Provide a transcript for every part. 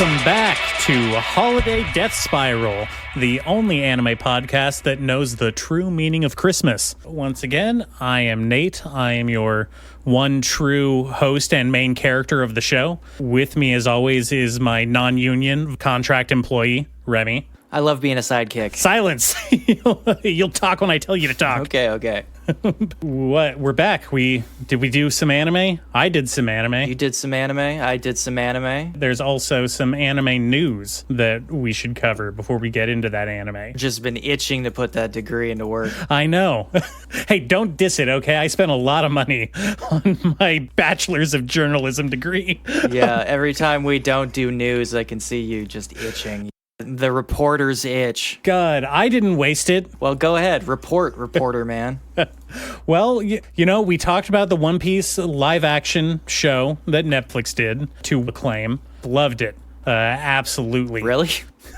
Welcome back to Holiday Death Spiral, the only anime podcast that knows the true meaning of Christmas. Once again, I am Nate. I am your one true host and main character of the show. With me, as always, is my non-union contract employee, Remy. I love being a sidekick. Silence! You'll talk when I tell you to talk. Okay. What? We're back. Did we do some anime? I did some anime. You did some anime. I did some anime. There's also some anime news that we should cover before we get into that anime. Just been itching to put that degree into work. I know. Hey, don't diss it, okay? I spent a lot of money on my bachelor's of journalism degree. Yeah, every time we don't do news, I can see you just itching. The reporter's itch. God, I didn't waste it. Well, go ahead. Reporter, man. Well, you know, we talked about the One Piece live-action show that Netflix did to acclaim. Loved it. Absolutely. Really?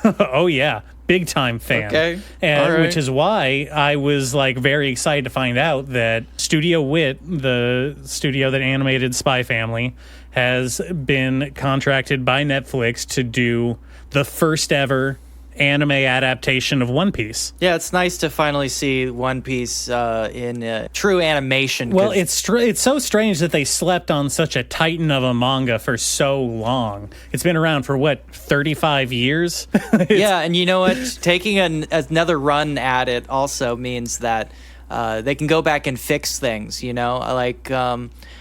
Oh, yeah. Big time fan. Okay. And all right. Which is why I was very excited to find out that Studio Wit, the studio that animated Spy Family, has been contracted by Netflix to do the first ever anime adaptation of One Piece. Yeah, it's nice to finally see One Piece in true animation. Well, it's so strange that they slept on such a titan of a manga for so long. It's been around for, 35 years? Yeah, and you know what? Taking another run at it also means that they can go back and fix things, you know?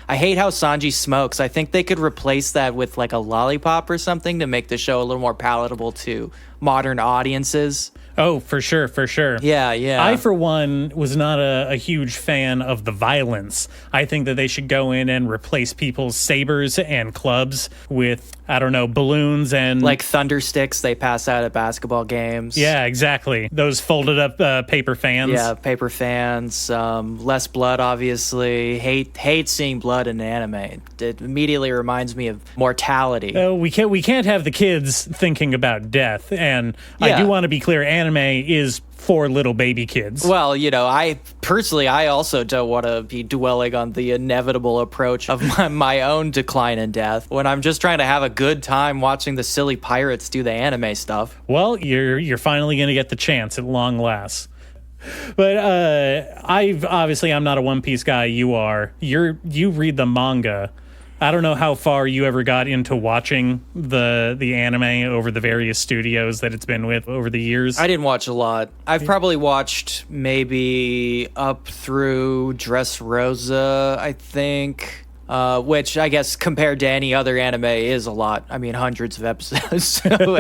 I hate how Sanji smokes. I think they could replace that with a lollipop or something to make the show a little more palatable to modern audiences. Oh, for sure. Yeah. I, for one, was not a huge fan of the violence. I think that they should go in and replace people's sabers and clubs with, balloons and... like thunder sticks they pass out at basketball games. Yeah, exactly. Those folded up paper fans. Yeah, paper fans. Less blood, obviously. Hate seeing blood in anime. It immediately reminds me of mortality. We can't have the kids thinking about death. And yeah. I do want to be clear, anime is for little baby kids. Well, I also don't want to be dwelling on the inevitable approach of my own decline and death when I'm just trying to have a good time watching the silly pirates do the anime stuff. Well, you're finally going to get the chance at long last. But I'm not a One Piece guy. You are. You read the manga. I don't know how far you ever got into watching the anime over the various studios that it's been with over the years. I didn't watch a lot. I've probably watched maybe up through Dressrosa, I think, which I guess compared to any other anime is a lot. I mean, hundreds of episodes, so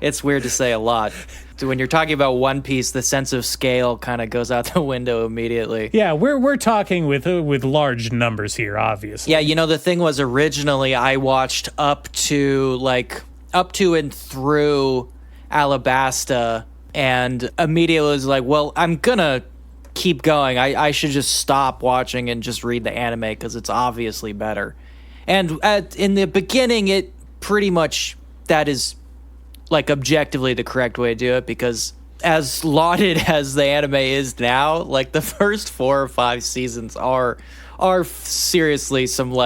it's weird to say a lot. So when you're talking about One Piece, the sense of scale kind of goes out the window immediately. Yeah, we're talking with large numbers here, obviously. Yeah, the thing was originally I watched up to and through Alabasta, and immediately was like, well, I'm gonna keep going. I should just stop watching and just read the anime because it's obviously better. And in the beginning, it pretty much that is objectively the correct way to do it, because as lauded as the anime is now, the first 4 or 5 seasons are seriously some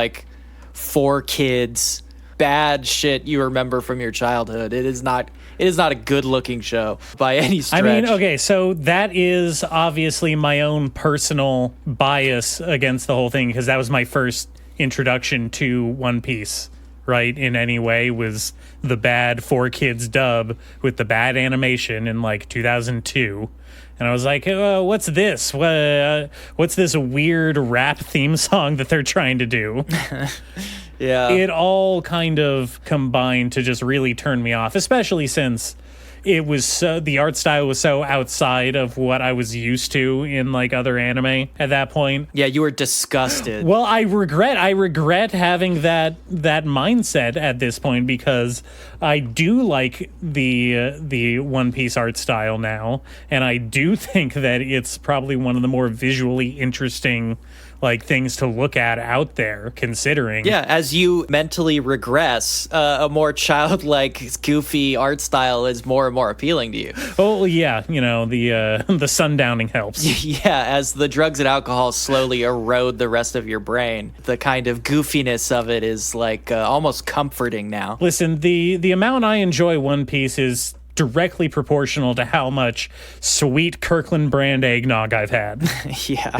for kids bad shit you remember from your childhood. It is not a good looking show by any stretch. I mean, okay, so that is obviously my own personal bias against the whole thing, because that was my first introduction to One Piece. Right, in any way, was the bad 4 Kids dub with the bad animation in 2002, and I was like, what's this? What's this weird rap theme song that they're trying to do? Yeah, it all kind of combined to just really turn me off, especially since it was the art style was so outside of what I was used to in other anime at that point. Yeah, you were disgusted. Well, I regret having that mindset at this point, because I do like the One Piece art style now, and I do think that it's probably one of the more visually interesting things to look at out there, considering. Yeah, as you mentally regress, a more childlike, goofy art style is more and more appealing to you. Oh yeah, the sundowning helps. Yeah, as the drugs and alcohol slowly erode the rest of your brain, the kind of goofiness of it is like almost comforting now. Listen, the amount I enjoy One Piece is directly proportional to how much sweet Kirkland brand eggnog I've had. Yeah.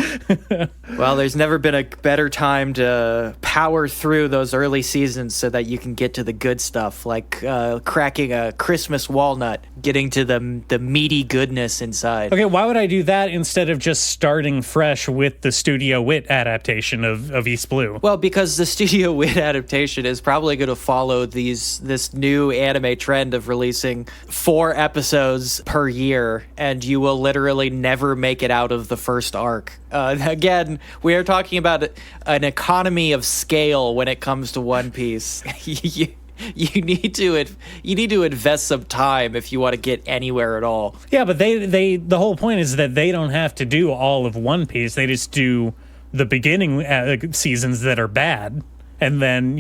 Well, there's never been a better time to power through those early seasons so that you can get to the good stuff, like cracking a Christmas walnut, getting to the meaty goodness inside. Okay, why would I do that instead of just starting fresh with the Studio Wit adaptation of East Blue? Well, because the Studio Wit adaptation is probably going to follow this new anime trend of releasing 4 episodes per year, and you will literally never make it out of the first arc. Again, we are talking about an economy of scale when it comes to One Piece. You need to invest some time if you want to get anywhere at all. Yeah, but the whole point is that they don't have to do all of One Piece. They just do the beginning seasons that are bad. And then,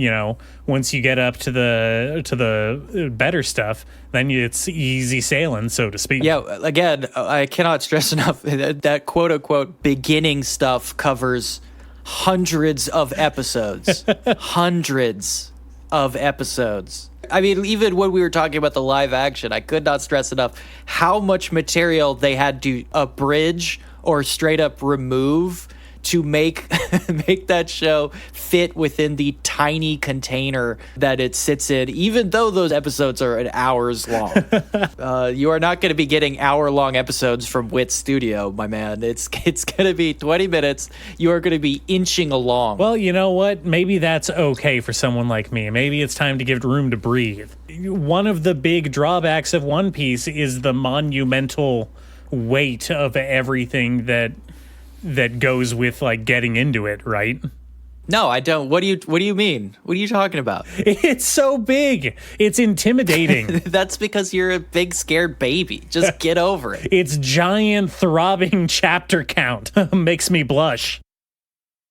once you get up to the better stuff, then it's easy sailing, so to speak. Yeah, again, I cannot stress enough that quote-unquote beginning stuff covers hundreds of episodes. Hundreds of episodes. I mean, even when we were talking about the live action, I could not stress enough how much material they had to abridge or straight up remove to make that show fit within the tiny container that it sits in, even though those episodes are an hours long. You are not going to be getting hour-long episodes from Wit Studio, my man. It's going to be 20 minutes. You are going to be inching along. Well, you know what? Maybe that's okay for someone like me. Maybe it's time to give it room to breathe. One of the big drawbacks of One Piece is the monumental weight of everything that goes with like getting into it, right? No, I don't. What do you mean? What are you talking about? It's so big. It's intimidating. That's because you're a big scared baby. Just get over it. Its giant throbbing chapter count makes me blush.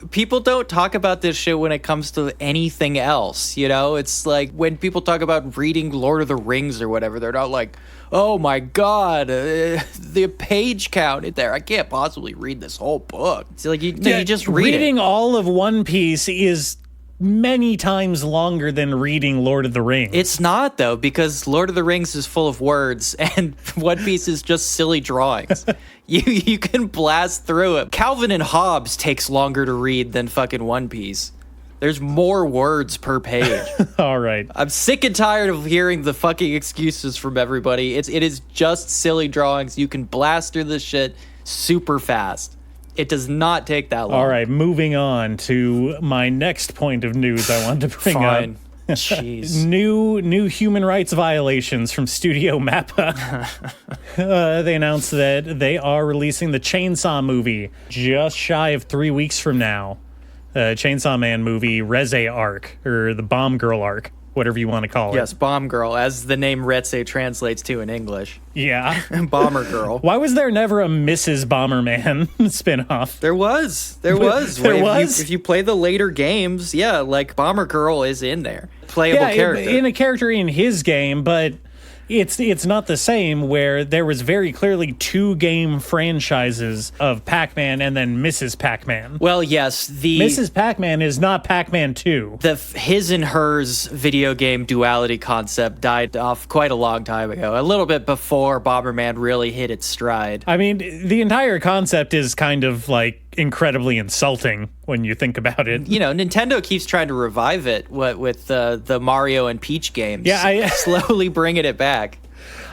People don't talk about this shit when it comes to anything else, It's like when people talk about reading Lord of the Rings or whatever, they're not like, oh my god, the page count in there, I can't possibly read this whole book. It's like, you just read reading it. all of One Piece is many times longer than reading Lord of the Rings. It's not, though, because Lord of the Rings is full of words and One Piece is just silly drawings. You can blast through it. Calvin and Hobbes takes longer to read than fucking One Piece. There's more words per page. All right. I'm sick and tired of hearing the fucking excuses from everybody. It is just silly drawings. You can blast through this shit super fast. It does not take that long. All right, moving on to my next point of news I wanted to bring Fine. up. Jeez. New human rights violations from Studio Mappa. They announced that they are releasing the Chainsaw movie just shy of 3 weeks from now. Chainsaw Man movie, Reze arc, or the Bomb Girl arc, whatever you want to call it. Yes, Bomb Girl, as the name Reze translates to in English. Yeah. Bomber Girl. Why was there never a Mrs. Bomberman spinoff? There was. There was? If you play the later games, yeah, like Bomber Girl is in there. Playable character. In a character in his game, but it's not the same, where there was very clearly 2 game franchises of Pac-Man and then Mrs. Pac-Man. Well, yes, the Mrs. Pac-Man is not Pac-Man 2. The his and hers video game duality concept died off quite a long time ago, a little bit before Bomberman really hit its stride. I mean, the entire concept is kind of like incredibly insulting when you think about it. Nintendo keeps trying to revive it with the Mario and Peach games. Yeah, slowly bringing it back.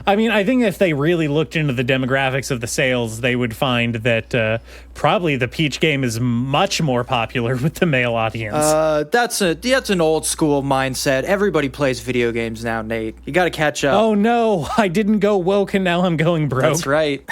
I mean, I think if they really looked into the demographics of the sales, they would find that probably the Peach game is much more popular with the male audience. That's an old school mindset. Everybody plays video games now, Nate. You got to catch up. Oh no, I didn't go woke and now I'm going broke. That's right.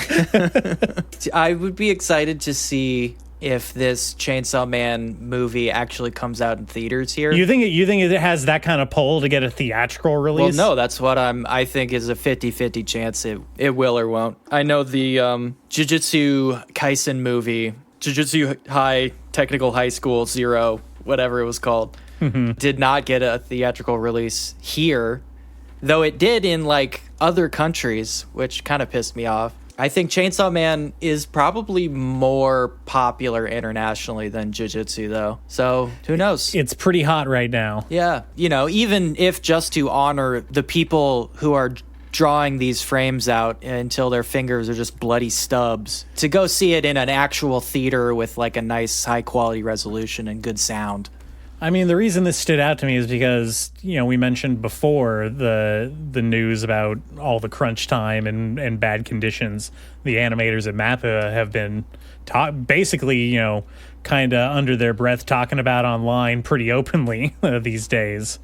I would be excited to see if this Chainsaw Man movie actually comes out in theaters here. You think it has that kind of pull to get a theatrical release? Well, no, that's what I think is a 50-50 chance it will or won't. I know the Jujutsu Kaisen movie, Jujutsu Technical High School Zero, whatever it was called, did not get a theatrical release here, though it did in like other countries, which kind of pissed me off. I think Chainsaw Man is probably more popular internationally than Jujutsu, though. So who knows? It's pretty hot right now. Yeah. Even if just to honor the people who are drawing these frames out until their fingers are just bloody stubs, to go see it in an actual theater with like a nice high quality resolution and good sound. I mean, the reason this stood out to me is because, we mentioned before the news about all the crunch time and bad conditions the animators at MAPPA have been basically, kind of under their breath talking about online pretty openly these days.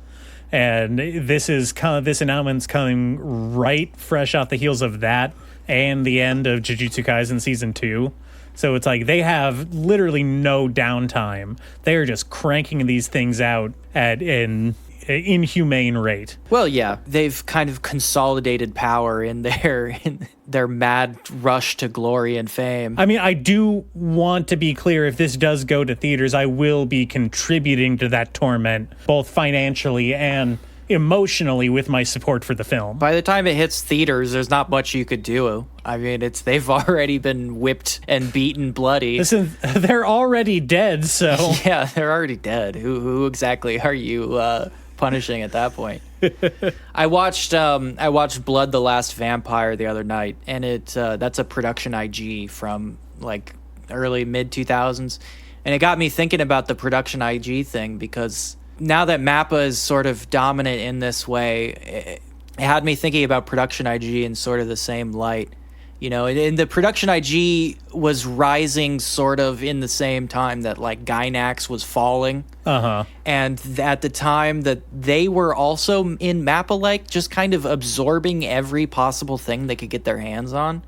And this announcement's coming right fresh off the heels of that and the end of Jujutsu Kaisen Season 2. So it's like they have literally no downtime. They are just cranking these things out at an inhumane rate. Well, yeah, they've kind of consolidated power in their mad rush to glory and fame. I mean, I do want to be clear, if this does go to theaters, I will be contributing to that torment, both financially and emotionally, with my support for the film. By the time it hits theaters, there's not much you could do. I mean, they've already been whipped and beaten bloody. Listen, they're already dead, so... Yeah, they're already dead. Who exactly are you punishing at that point? I watched Blood the Last Vampire the other night, and that's a production IG from like early mid 2000s, and it got me thinking about the production IG thing, because now that MAPPA is sort of dominant in this way, it had me thinking about production IG in sort of the same light. And the production IG was rising sort of in the same time that like Gainax was falling. Uh-huh. And at the time that they were also in MAPPA, like just kind of absorbing every possible thing they could get their hands on.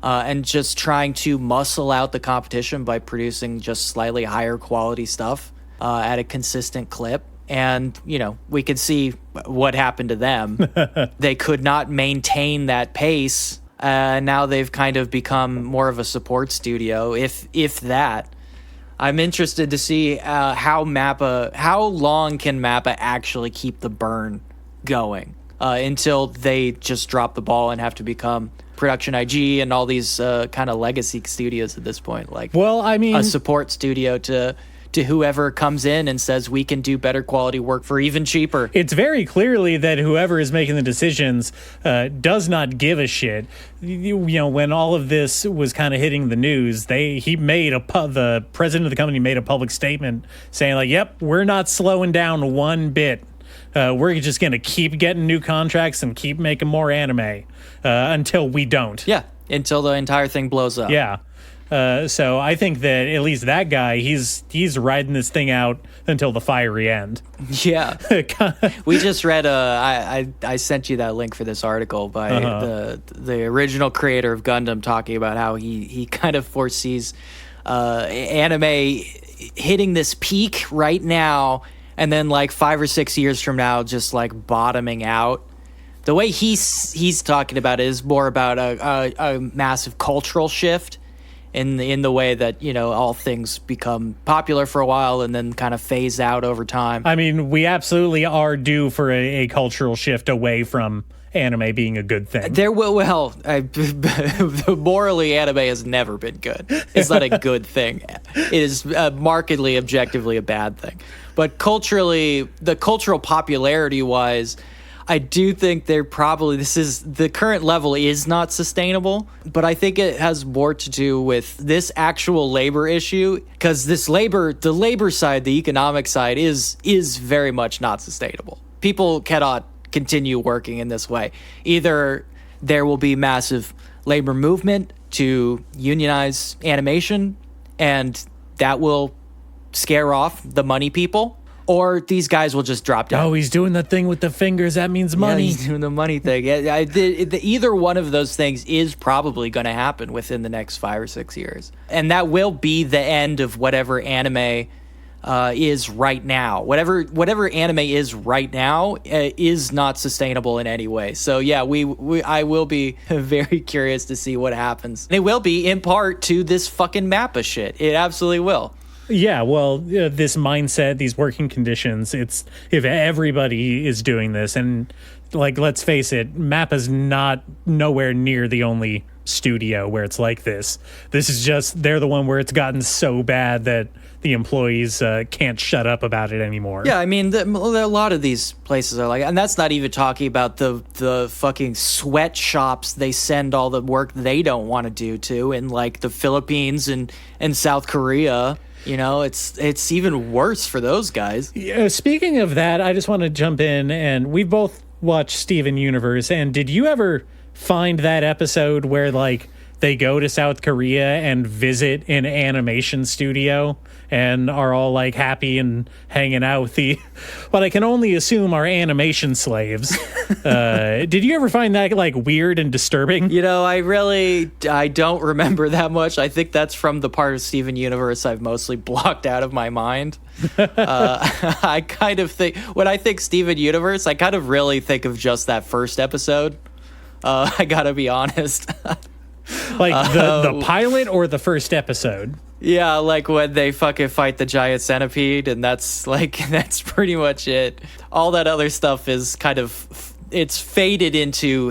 And just trying to muscle out the competition by producing just slightly higher quality stuff at a consistent clip. And, we could see what happened to them. They could not maintain that pace. Now they've kind of become more of a support studio, if that. I'm interested to see how long can MAPPA actually keep the burn going until they just drop the ball and have to become Production IG and all these kind of legacy studios at this point. Like, well, I mean, a support studio to whoever comes in and says we can do better quality work for even cheaper. It's very clearly that whoever is making the decisions does not give a shit. When all of this was kind of hitting the news, the president of the company made a public statement saying like, "Yep, we're not slowing down one bit. We're just going to keep getting new contracts and keep making more anime until we don't." Yeah, until the entire thing blows up. Yeah. So I think that at least that guy, he's riding this thing out until the fiery end. Yeah. We just read, I sent you that link for this article by the original creator of Gundam, talking about how he kind of foresees anime hitting this peak right now, and then like 5 or 6 years from now, just like bottoming out. The way he's talking about it is more about a massive cultural shift in the way that, all things become popular for a while and then kind of phase out over time. I mean, we absolutely are due for a cultural shift away from anime being a good thing. Morally, anime has never been good. It's not a good thing. It is markedly, objectively a bad thing. But culturally, the cultural popularity-wise, I do think the current level is not sustainable, but I think it has more to do with this actual labor issue, because the labor side, the economic side is very much not sustainable. People cannot continue working in this way. Either there will be massive labor movement to unionize animation, and that will scare off the money people, or these guys will just drop down. Oh, he's doing the thing with the fingers. That means money. Yeah, he's doing the money thing. Either one of those things is probably going to happen within the next 5 or 6 years. And that will be the end of whatever anime is right now. Whatever anime is right now is not sustainable in any way. So yeah, I will be very curious to see what happens. And it will be in part to this fucking MAPPA shit. It absolutely will. Yeah, well, this mindset, these working conditions, it's if everybody is doing this, and like, let's face it, Mappa's not nowhere near the only studio where it's like this. This is just, they're the one where it's gotten so bad that the employees can't shut up about it anymore. Yeah, I mean, a lot of these places are like, and that's not even talking about the fucking sweatshops they send all the work they don't want to do to in like the Philippines and South Korea. You know, it's even worse for those guys. Yeah, speaking of that, I just want to jump in, and we both watched Steven Universe, and did you ever find that episode where like they go to South Korea and visit an animation studio and are all like happy and hanging out with the what I can only assume are animation slaves? Did you ever find that like weird and disturbing? You know, I don't remember that much. I think that's from the part of Steven Universe I've mostly blocked out of my mind. I kind of think, when I think Steven Universe, I kind of really think of just that first episode. I gotta be honest. Like the pilot or the first episode? Yeah, like when they fucking fight the giant centipede, and that's pretty much it. All that other stuff is kind of, it's faded into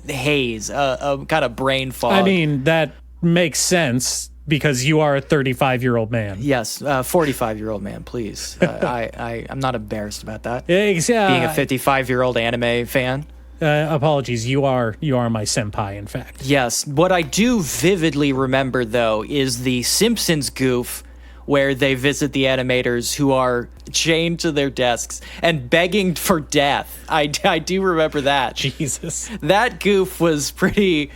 haze, a kind of brain fog. I mean, that makes sense because you are a 35-year-old man. Yes, 45-year-old man, please. I'm not embarrassed about that. Being a 55-year-old anime fan. Apologies, you are my senpai, in fact. Yes, what I do vividly remember, though, is the Simpsons goof where they visit the animators who are chained to their desks and begging for death. I do remember that. Jesus. That goof was pretty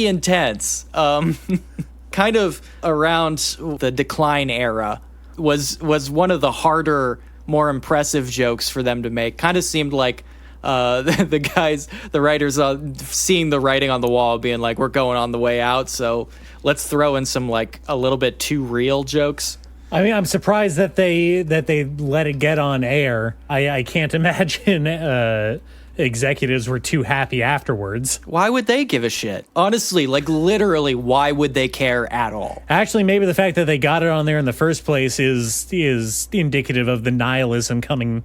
intense. Kind of around the Decline era was one of the harder, more impressive jokes for them to make. Kind of seemed like the writers seeing the writing on the wall, being like, we're going on the way out, so let's throw in some like a little bit too real jokes. I mean, I'm surprised that they let it get on air. I can't imagine executives were too happy afterwards. Why would they give a shit? Honestly, like literally, why would they care at all? Actually, maybe the fact that they got it on there in the first place is indicative of the nihilism coming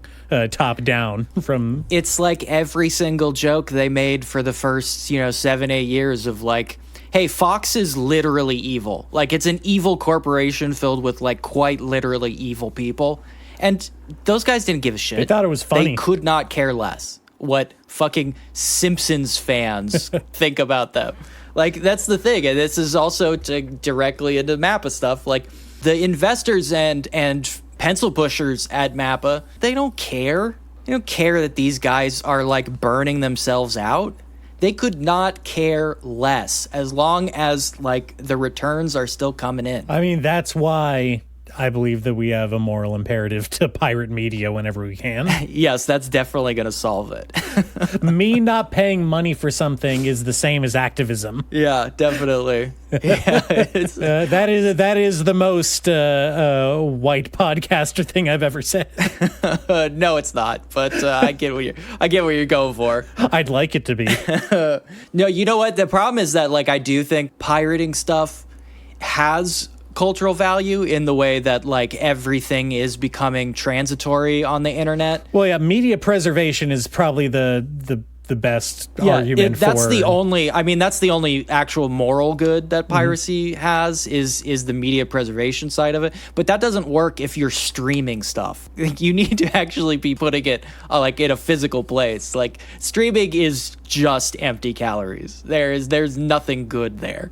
top down from. It's like every single joke they made for the first 7-8 years of like, hey, Fox is literally evil. Like, it's an evil corporation filled with like quite literally evil people, and those guys didn't give a shit. They thought it was funny. They could not care less what fucking Simpsons fans think about them. Like, that's the thing. And this is also directly into Mappa stuff. Like, the investors and pencil pushers at Mappa, they don't care. They don't care that these guys are, like, burning themselves out. They could not care less as long as, like, the returns are still coming in. I mean, that's why I believe that we have a moral imperative to pirate media whenever we can. Yes, that's definitely going to solve it. Me not paying money for something is the same as activism. Yeah, definitely. Yeah, that is the most white podcaster thing I've ever said. No, it's not. But I get what you're going for. I'd like it to be. No, you know what? The problem is that like I do think pirating stuff has cultural value in the way that like everything is becoming transitory on the internet. Well, yeah, media preservation is probably the best argument that's for. That's the only actual moral good that piracy has is the media preservation side of it. But that doesn't work if you're streaming stuff. Like, you need to actually be putting it like in a physical place. Like, streaming is just empty calories. There's nothing good there.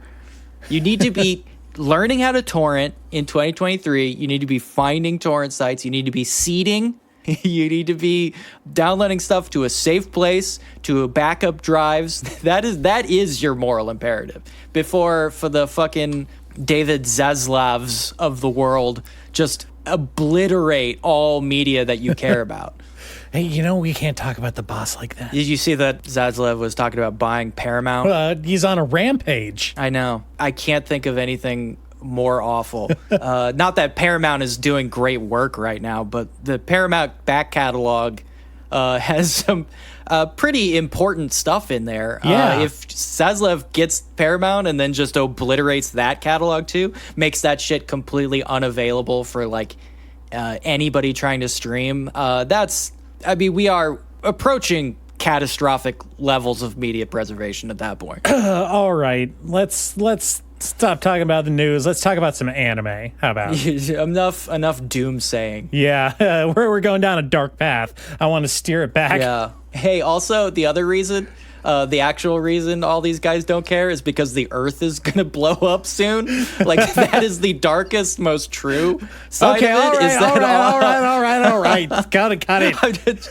You need to be learning how to torrent in 2023. You need to be finding torrent sites. You need to be seeding. You need to be downloading stuff to a safe place, to backup drives. That is your moral imperative. Before, for the fucking David Zaslavs of the world, just obliterate all media that you care about. Hey, we can't talk about the boss like that. Did you see that Zaslav was talking about buying Paramount? He's on a rampage. I know. I can't think of anything more awful. Not that Paramount is doing great work right now, but the Paramount back catalog has some pretty important stuff in there. Yeah. If Zaslav gets Paramount and then just obliterates that catalog too, makes that shit completely unavailable for like anybody trying to stream, we are approaching catastrophic levels of media preservation at that point. All right, let's stop talking about the news. Let's talk about some anime. How about? enough doomsaying. Yeah, we're going down a dark path. I want to steer it back. Yeah. Hey, also the other reason, the actual reason all these guys don't care is because the Earth is gonna blow up soon. Like that is the darkest, most true side Okay, of it. all right, is that all right. Got it.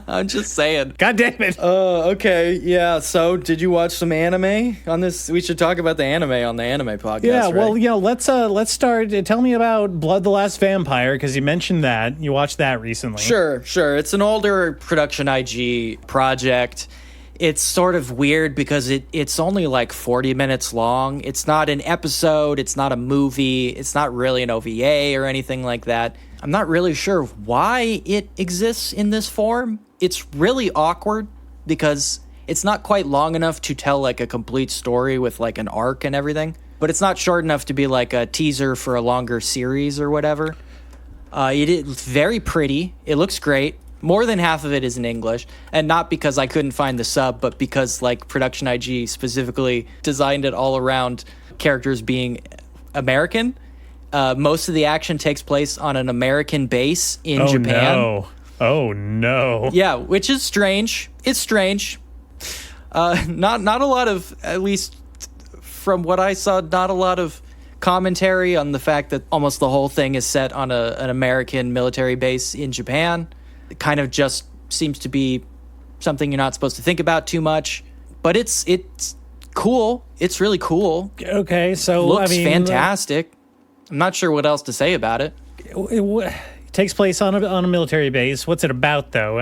I'm just saying. God damn it. Okay, yeah. So, did you watch some anime on this? We should talk about the anime on the anime podcast. Yeah, well, right? let's start. Tell me about Blood the Last Vampire, because you mentioned that. You watched that recently. Sure. It's an older production IG project. It's sort of weird because it's only like 40 minutes long. It's not an episode. It's not a movie. It's not really an OVA or anything like that. I'm not really sure why it exists in this form. It's really awkward because it's not quite long enough to tell like a complete story with like an arc and everything, but it's not short enough to be like a teaser for a longer series or whatever. It is very pretty. It looks great. More than half of it is in English, and not because I couldn't find the sub, but because like Production IG specifically designed it all around characters being American. Most of the action takes place on an American base in Japan. Oh no. Yeah, which is strange. It's strange. Not a lot of, at least from what I saw, not a lot of commentary on the fact that almost the whole thing is set on an American military base in Japan. It kind of just seems to be something you're not supposed to think about too much, but it's cool. It's really cool. Okay, so looks fantastic. I'm not sure what else to say about it. It takes place on a military base. What's it about, though?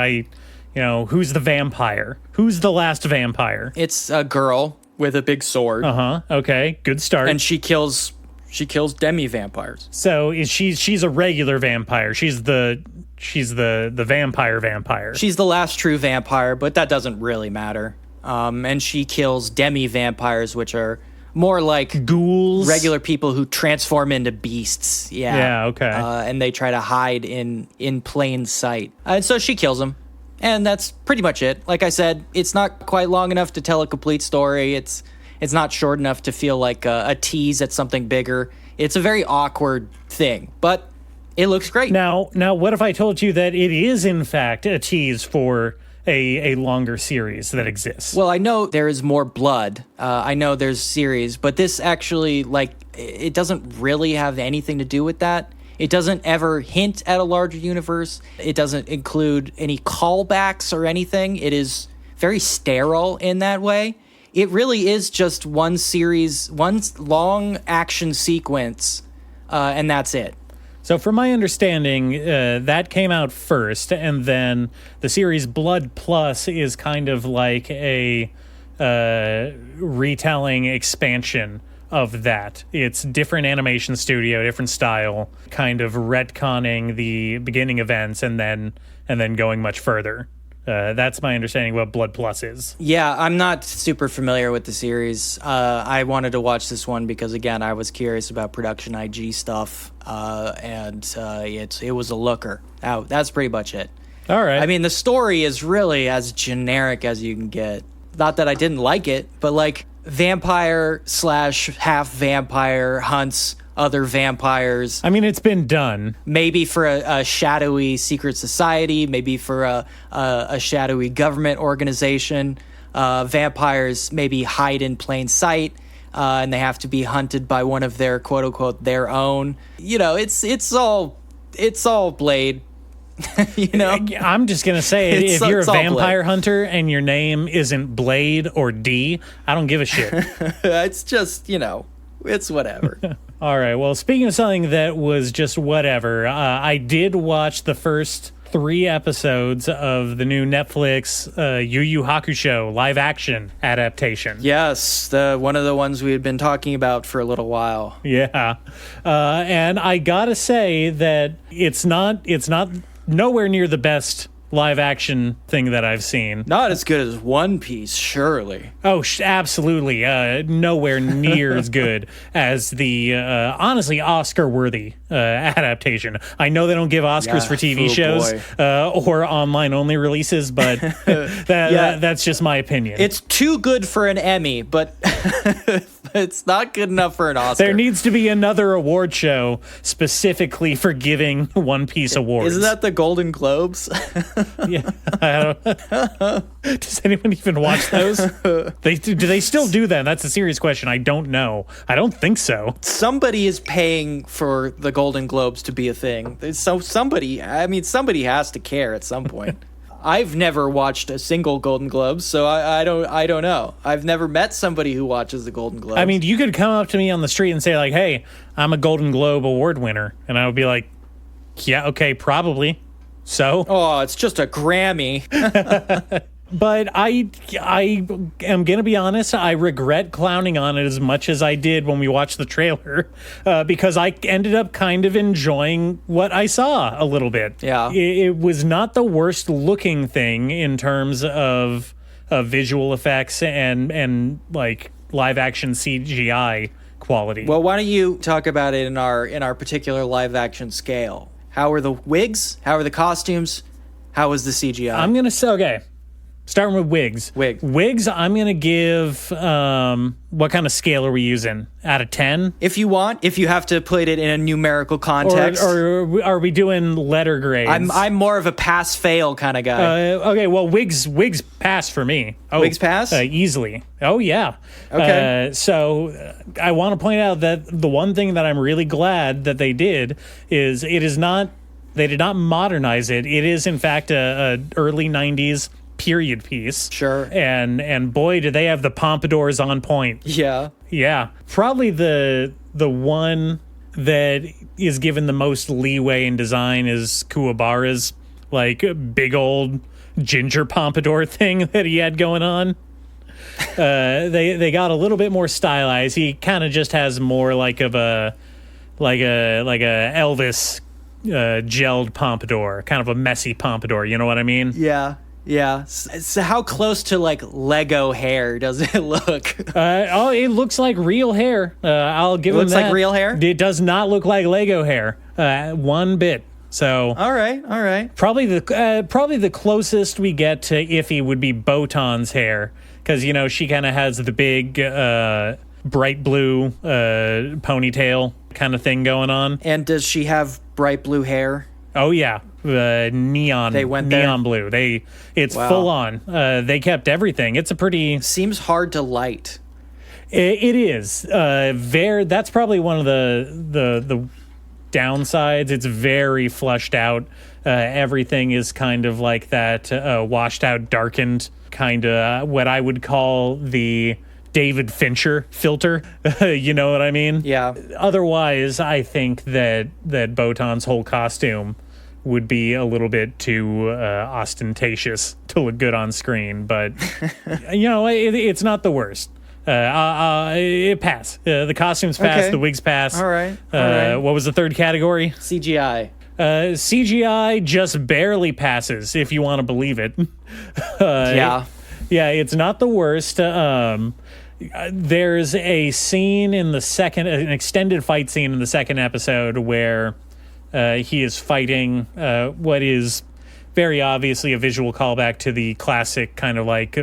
Who's the vampire? Who's the last vampire? It's a girl with a big sword. Okay, good start. And she kills demi-vampires. So she's a regular vampire. She's the vampire. She's the last true vampire, but that doesn't really matter. And she kills demi-vampires, which are more like ghouls, regular people who transform into beasts. Yeah, okay. And they try to hide in plain sight. And so she kills them. And that's pretty much it. Like I said, it's not quite long enough to tell a complete story. It's not short enough to feel like a tease at something bigger. It's a very awkward thing, but it looks great. Now, what if I told you that it is, in fact, a tease for a longer series that exists? Well, I know there is more blood. I know there's series, but this actually, it doesn't really have anything to do with that. It doesn't ever hint at a larger universe. It doesn't include any callbacks or anything. It is very sterile in that way. It really is just one series, one long action sequence, and that's it. So from my understanding, that came out first, and then the series Blood Plus is kind of like a retelling expansion of that. It's different animation studio, different style, kind of retconning the beginning events and then going much further. That's my understanding of what Blood Plus is. Yeah, I'm not super familiar with the series. I wanted to watch this one because, again, I was curious about Production IG stuff, and it was a looker. That's pretty much it. All right. I mean, the story is really as generic as you can get. Not that I didn't like it, but like vampire / half vampire hunts other vampires. I mean, it's been done. Maybe for a shadowy secret society, maybe for a shadowy government organization. Vampires maybe hide in plain sight, and they have to be hunted by one of their quote unquote their own. It's all Blade. I'm just gonna say, if you're a vampire hunter and your name isn't Blade or D, I don't give a shit. It's just it's whatever. All right. Well, speaking of something that was just whatever, I did watch the first 3 episodes of the new Netflix Yu Hakusho live action adaptation. Yes, one of the ones we had been talking about for a little while. Yeah, and I gotta say that it's not nowhere near the best live action thing that I've seen. Not as good as One Piece, surely. Oh, absolutely. Nowhere near as good as the, honestly, Oscar-worthy adaptation. I know they don't give Oscars for TV shows or online-only releases, but that's just my opinion. It's too good for an Emmy, but it's not good enough for an Oscar. There needs to be another award show specifically for giving One Piece awards. Isn't that the Golden Globes? Yeah, I don't. Does anyone even watch those? Do they still do that? That's a serious question. I don't know. I don't think so. Somebody is paying for the Golden Globes to be a thing. So somebody has to care at some point. I've never watched a single Golden Globes, so I don't know. I've never met somebody who watches the Golden Globes. I mean, you could come up to me on the street and say like, "Hey, I'm a Golden Globe award winner," and I would be like, "Yeah, okay, probably." So, oh, it's just a Grammy. but I am gonna be honest. I regret clowning on it as much as I did when we watched the trailer, because I ended up kind of enjoying what I saw a little bit. Yeah, it was not the worst looking thing in terms of visual effects and like live action CGI quality. Well, why don't you talk about it in our particular live action scale? How are the wigs? How are the costumes? How is the CGI? I'm going to say, okay, starting with wigs. Wigs, I'm going to give, what kind of scale are we using? Out of 10? If you want, if you have to put it in a numerical context. Or are we doing letter grades? I'm more of a pass-fail kind of guy. Okay, well, wigs pass for me. Oh, wigs pass? Easily. Oh, yeah. Okay. So I want to point out that the one thing that I'm really glad that they did is they did not modernize it. It is, in fact, a early 90s period piece. Sure. And boy, do they have the pompadours on point. Yeah. Yeah. Probably the one that is given the most leeway in design is Kuwabara's like big old ginger pompadour thing that he had going on. They got a little bit more stylized. He kind of just has more like a Elvis gelled pompadour, kind of a messy pompadour, you know what I mean? Yeah. So how close to like Lego hair does it look? It looks like real hair. I'll give him that. It looks like real hair? It does not look like Lego hair, one bit. So all right. Probably the closest we get to Iffy would be Botan's hair, because she kind of has the big bright blue ponytail kind of thing going on. And does she have bright blue hair? Oh yeah, neon. They went neon blue. It's full on. They kept everything. It's a pretty. Seems hard to light. It is. That's probably one of the downsides. It's very flushed out. Everything is kind of like that washed out, darkened kind of what I would call the David Fincher filter. You know what I mean? Yeah. Otherwise, I think that Botan's whole costume would be a little bit too ostentatious to look good on screen, but it's not the worst. It pass. The costumes pass. Okay. The wigs pass. All right. What was the third category? CGI. CGI just barely passes, if you want to believe it. Yeah, it's not the worst. There's a scene in an extended fight scene in the second episode where he is fighting what is very obviously a visual callback to the classic kind of like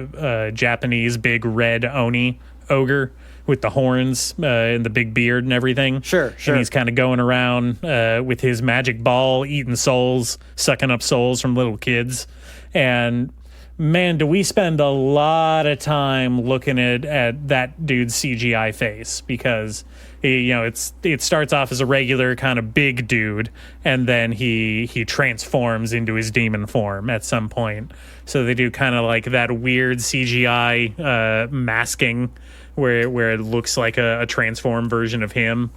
Japanese big red oni ogre with the horns and the big beard and everything. Sure. And he's kind of going around with his magic ball, eating souls, sucking up souls from little kids. And man, do we spend a lot of time looking at that dude's CGI face, because it starts off as a regular kind of big dude, and then he transforms into his demon form at some point. So they do kind of like that weird CGI masking where it looks like a transformed version of him,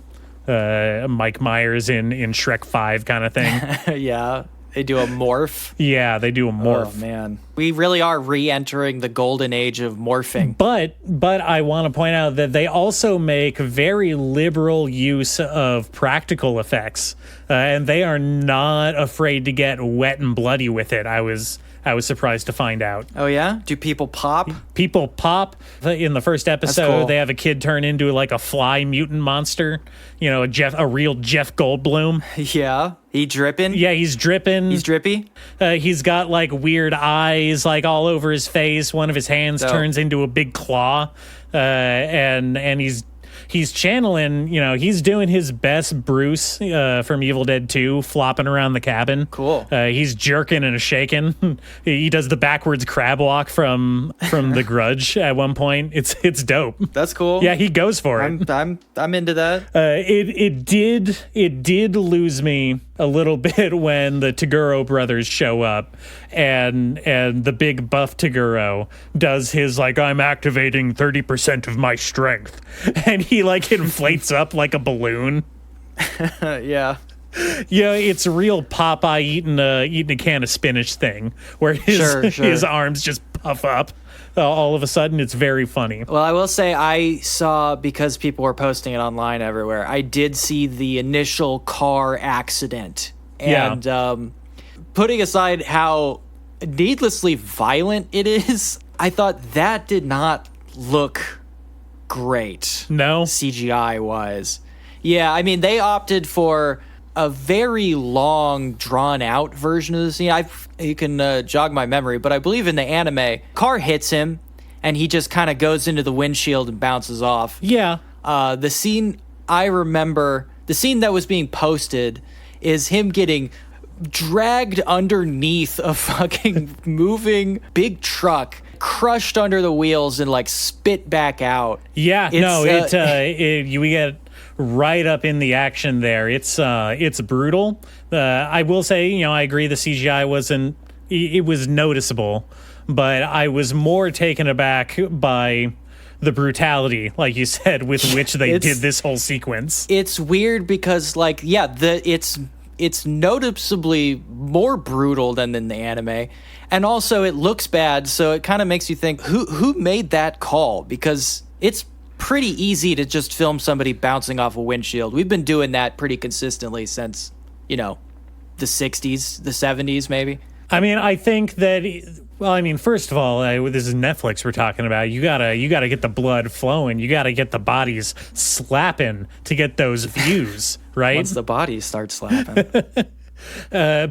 Mike Myers in Shrek 5 kind of thing. Yeah. They do a morph. Yeah, they do a morph. Oh, man. We really are re-entering the golden age of morphing. But I want to point out that they also make very liberal use of practical effects, and they are not afraid to get wet and bloody with it. I was surprised to find out. Oh, yeah? Do people pop? People pop. In the first episode, cool. They have a kid turn into like a fly mutant monster. You know, a real Jeff Goldblum. Yeah. He dripping? Yeah, he's dripping. He's drippy? He's got like weird eyes like all over his face. One of his hands turns into a big claw. And he's channeling, you know, he's doing his best Bruce from Evil Dead 2, flopping around the cabin. Cool. He's jerking and shaking. He does the backwards crab walk from The Grudge at one point. It's dope. That's cool. Yeah, he goes for it. I'm into that. It did lose me a little bit when the Taguro brothers show up and the big buff Taguro does his like, I'm activating 30% of my strength, and he like inflates up like a balloon. Yeah. Yeah, it's real Popeye eating a can of spinach thing where his arms just puff up. All of a sudden, it's very funny. Well, I will say I saw, because people were posting it online everywhere, I did see the initial car accident. And putting aside how needlessly violent it is, I thought that did not look great. No? CGI-wise. Yeah, I mean, they opted for a very long, drawn-out version of the scene. You can jog my memory, but I believe in the anime, car hits him, and he just kind of goes into the windshield and bounces off. Yeah. The scene I remember, the scene that was being posted, is him getting dragged underneath a fucking moving big truck, crushed under the wheels, and like spit back out. Yeah, we get right up in the action there. It's brutal. I will say, you know, I agree the CGI wasn't, it was noticeable, but I was more taken aback by the brutality, like you said, with which they did this whole sequence. It's weird because, like, yeah, it's noticeably more brutal than in the anime, and also it looks bad, so it kind of makes you think, who made that call? Because it's pretty easy to just film somebody bouncing off a windshield. We've been doing that pretty consistently since, you know, the 60s, the 70s, maybe. I mean, I think that, well, I mean, first of all, this is Netflix we're talking about. You gotta get the blood flowing. You gotta get the bodies slapping to get those views, right? Once the bodies start slapping.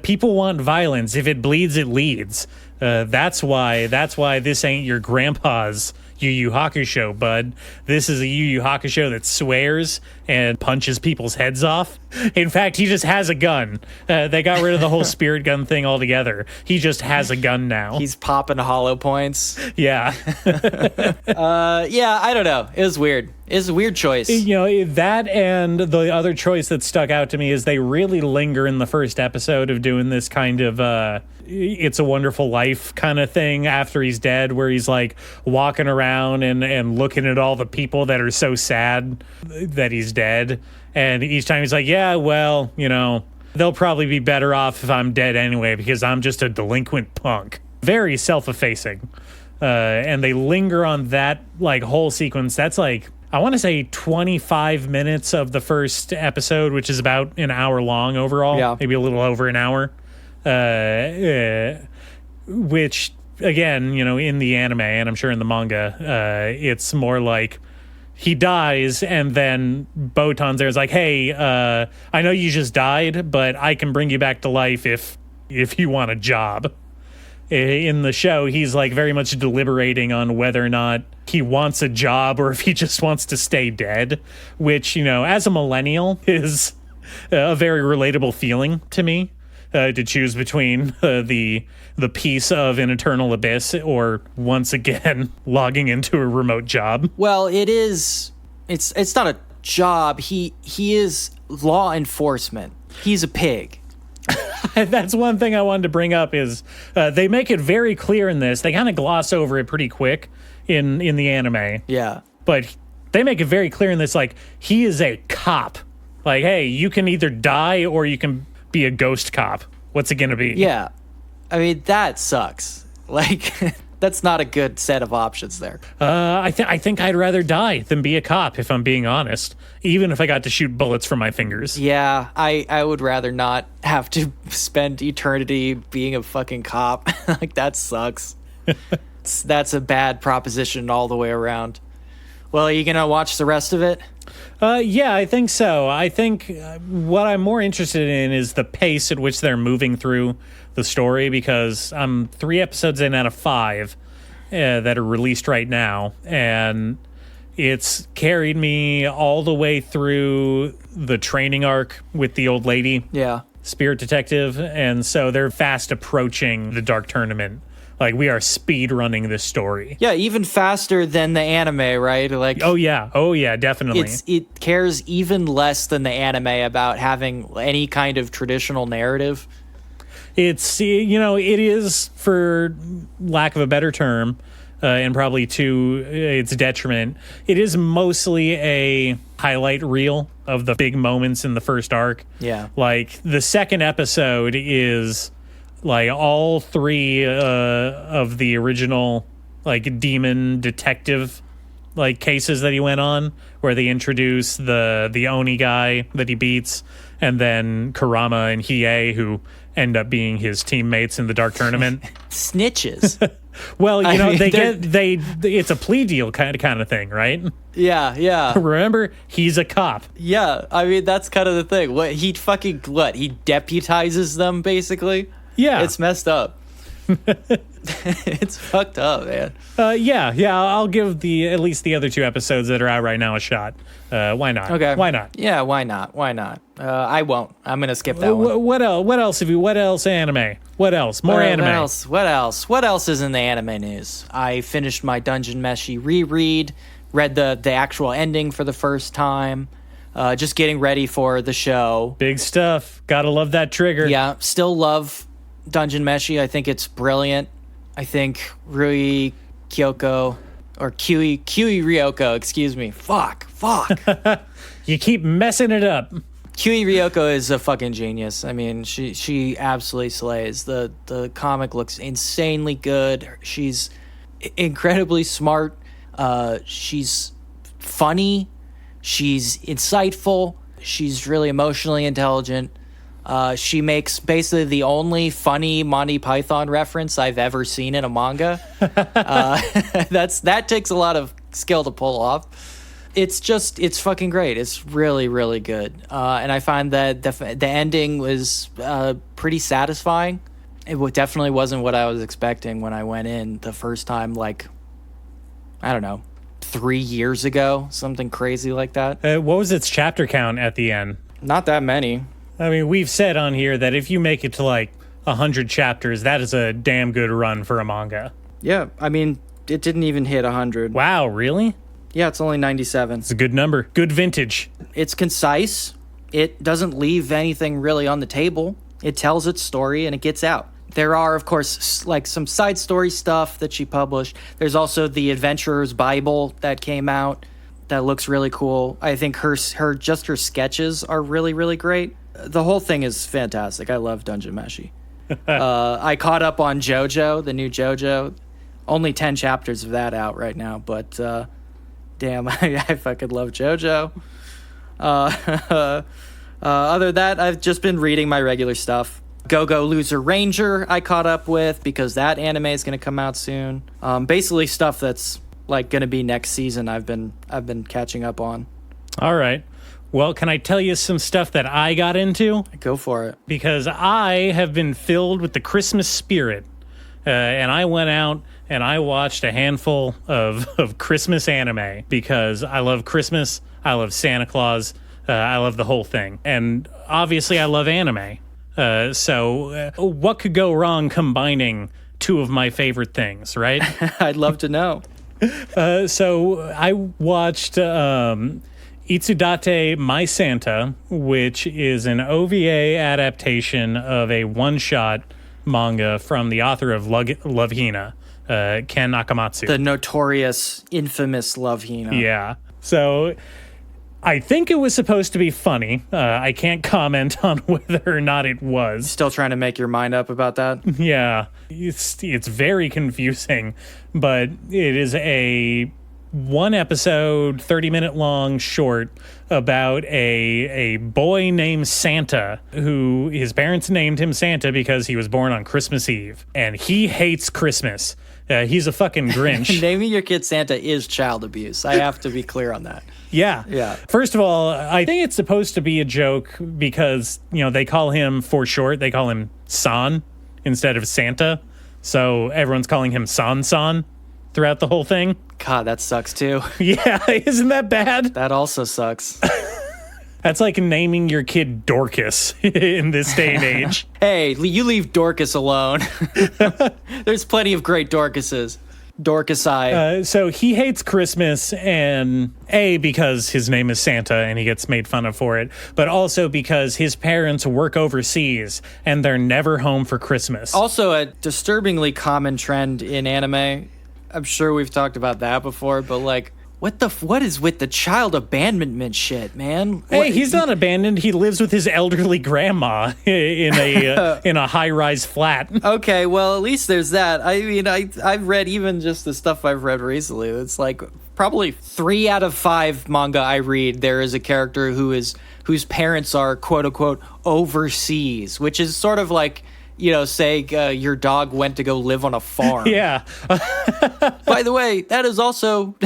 People want violence. If it bleeds, it leads. That's why this ain't your grandpa's Yu Yu Hakusho, bud. This is a Yu Yu Hakusho that swears and punches people's heads off. In fact, he just has a gun. They got rid of the whole spirit gun thing altogether. He just has a gun now. He's popping hollow points. Yeah. Yeah, I don't know. It was weird. It's a weird choice. You know, that and the other choice that stuck out to me is they really linger in the first episode of doing this kind of It's a Wonderful Life kind of thing after he's dead, where he's like walking around and looking at all the people that are so sad that he's dead. And each time he's like, yeah, well, you know, they'll probably be better off if I'm dead anyway, because I'm just a delinquent punk. Very self-effacing. And they linger on that like whole sequence. That's like, I want to say 25 minutes of the first episode, which is about an hour long overall. Yeah. Maybe a little over an hour. Which, again, you know, in the anime, and I'm sure in the manga, it's more like he dies, and then Botan's there is like, hey, I know you just died, but I can bring you back to life if you want a job. In the show, he's like very much deliberating on whether or not he wants a job or if he just wants to stay dead, which, you know, as a millennial is a very relatable feeling to me, to choose between the peace of an eternal abyss or once again logging into a remote job. Well, it's not a job. He is law enforcement. He's a pig. That's one thing I wanted to bring up is they make it very clear in this. They kind of gloss over it pretty quick in the anime. Yeah. But they make it very clear in this, like, he is a cop. Like, hey, you can either die or you can be a ghost cop What's it going to be? Yeah. I mean, that sucks. Like, that's not a good set of options there. I think I'd rather die than be a cop, if I'm being honest, even if I got to shoot bullets from my fingers. Yeah, I would rather not have to spend eternity being a fucking cop. Like, that sucks. That's a bad proposition all the way around. Well, are you going to watch the rest of it? Yeah, I think so. I think what I'm more interested in is the pace at which they're moving through the story, because I'm 3 episodes in out of 5 that are released right now, and it's carried me all the way through the training arc with the old lady, spirit detective, and so they're fast approaching the Dark Tournament. Like, we are speed running this story. Yeah, even faster than the anime, right? Like, oh yeah, definitely. It cares even less than the anime about having any kind of traditional narrative. It's, it is, for lack of a better term, and probably to its detriment, it is mostly a highlight reel of the big moments in the first arc. Yeah. Like, the second episode is like all 3 of the original like demon detective like cases that he went on, where they introduce the Oni guy that he beats, and then Kurama and Hiei, who end up being his teammates in the Dark Tournament. Snitches. Well, it's a plea deal kind of thing, right? Yeah. Remember, he's a cop. Yeah, I mean, that's kind of the thing. He deputizes them, basically. Yeah. It's messed up. It's fucked up, man. Yeah, I'll give at least the other 2 episodes that are out right now a shot. Why not? Okay. Why not? Yeah, why not? I won't. I'm going to skip that one. What else anime? What else? More anime. What else is in the anime news? I finished my Dungeon Meshi reread, read the actual ending for the first time. Just getting ready for the show. Big stuff. Gotta love that trigger. Yeah, still love Dungeon Meshi. I think it's brilliant. I think Rui Kyoko, or Kyui Ryoko, excuse me. Fuck. You keep messing it up. Kyui Ryoko is a fucking genius. I mean, she absolutely slays. The comic looks insanely good. She's incredibly smart. She's funny. She's insightful. She's really emotionally intelligent. She makes basically the only funny Monty Python reference I've ever seen in a manga. That takes a lot of skill to pull off. It's fucking great. It's really, really good. And I find that the ending was pretty satisfying. It definitely wasn't what I was expecting when I went in the first time, like, I don't know, 3 years ago, something crazy like that. What was its chapter count at the end? Not that many. I mean, we've said on here that if you make it to like 100 chapters, that is a damn good run for a manga. Yeah, I mean, it didn't even hit 100. Wow, really? Yeah, it's only 97. It's a good number. Good vintage. It's concise. It doesn't leave anything really on the table. It tells its story and it gets out. There are, of course, like some side story stuff that she published. There's also the Adventurer's Bible that came out that looks really cool. I think her sketches are really, really great. The whole thing is fantastic. I love Dungeon Meshi. I caught up on JoJo, the new JoJo. Only 10 chapters of that out right now, but damn, I fucking love JoJo. Other than that, I've just been reading my regular stuff. Go-Go Loser Ranger I caught up with because that anime is going to come out soon. Basically stuff that's like going to be next season I've been catching up on. All right. Well, can I tell you some stuff that I got into? Go for it. Because I have been filled with the Christmas spirit. And I went out and I watched a handful of Christmas anime because I love Christmas. I love Santa Claus. I love the whole thing. And obviously I love anime. So what could go wrong combining 2 of my favorite things, right? I'd love to know. So I watched Itsudate My Santa, which is an OVA adaptation of a one-shot manga from the author of Love Hina, Ken Akamatsu. The notorious, infamous Love Hina. Yeah. So I think it was supposed to be funny. I can't comment on whether or not it was. Still trying to make your mind up about that? Yeah, it's very confusing, but it is a 1 episode, 30-minute long short about a boy named Santa, who his parents named him Santa because he was born on Christmas Eve, and he hates Christmas. He's a fucking Grinch. Naming your kid Santa is child abuse. I have to be clear on that. Yeah. First of all, I think it's supposed to be a joke because, they call him, for short, they call him San instead of Santa. So everyone's calling him San throughout the whole thing. God, that sucks too. Yeah, isn't that bad? That also sucks. That's like naming your kid Dorcas in this day and age. Hey, you leave Dorcas alone. There's plenty of great Dorcases. Dorcas-I. So he hates Christmas, and because his name is Santa and he gets made fun of for it, but also because his parents work overseas and they're never home for Christmas. Also a disturbingly common trend in anime. I'm sure we've talked about that before, but like, what is with the child abandonment shit, man? Hey, he's not abandoned. He lives with his elderly grandma in a high-rise flat. Okay, well, at least there's that. I mean, I've read even just the stuff I've read recently. It's like probably 3 out of 5 manga I read, there is a character whose parents are quote unquote overseas, which is sort of like, say your dog went to go live on a farm. Yeah. By the way, that is also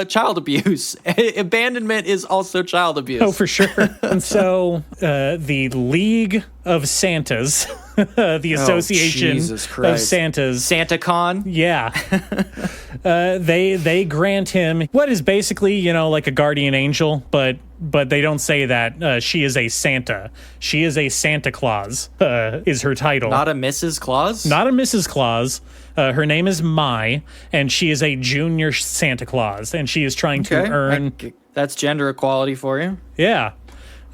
child abuse. Abandonment is also child abuse. Oh, for sure. And so the League of Santas, the Association of Santas. SantaCon? Yeah. They grant him what is basically, like a guardian angel, but they don't say that. She is a Santa. She is a Santa Claus, is her title. Not a Mrs. Claus? Not a Mrs. Claus. Her name is Mai, and she is a junior Santa Claus, and she is trying to earn... That's gender equality for you. Yeah.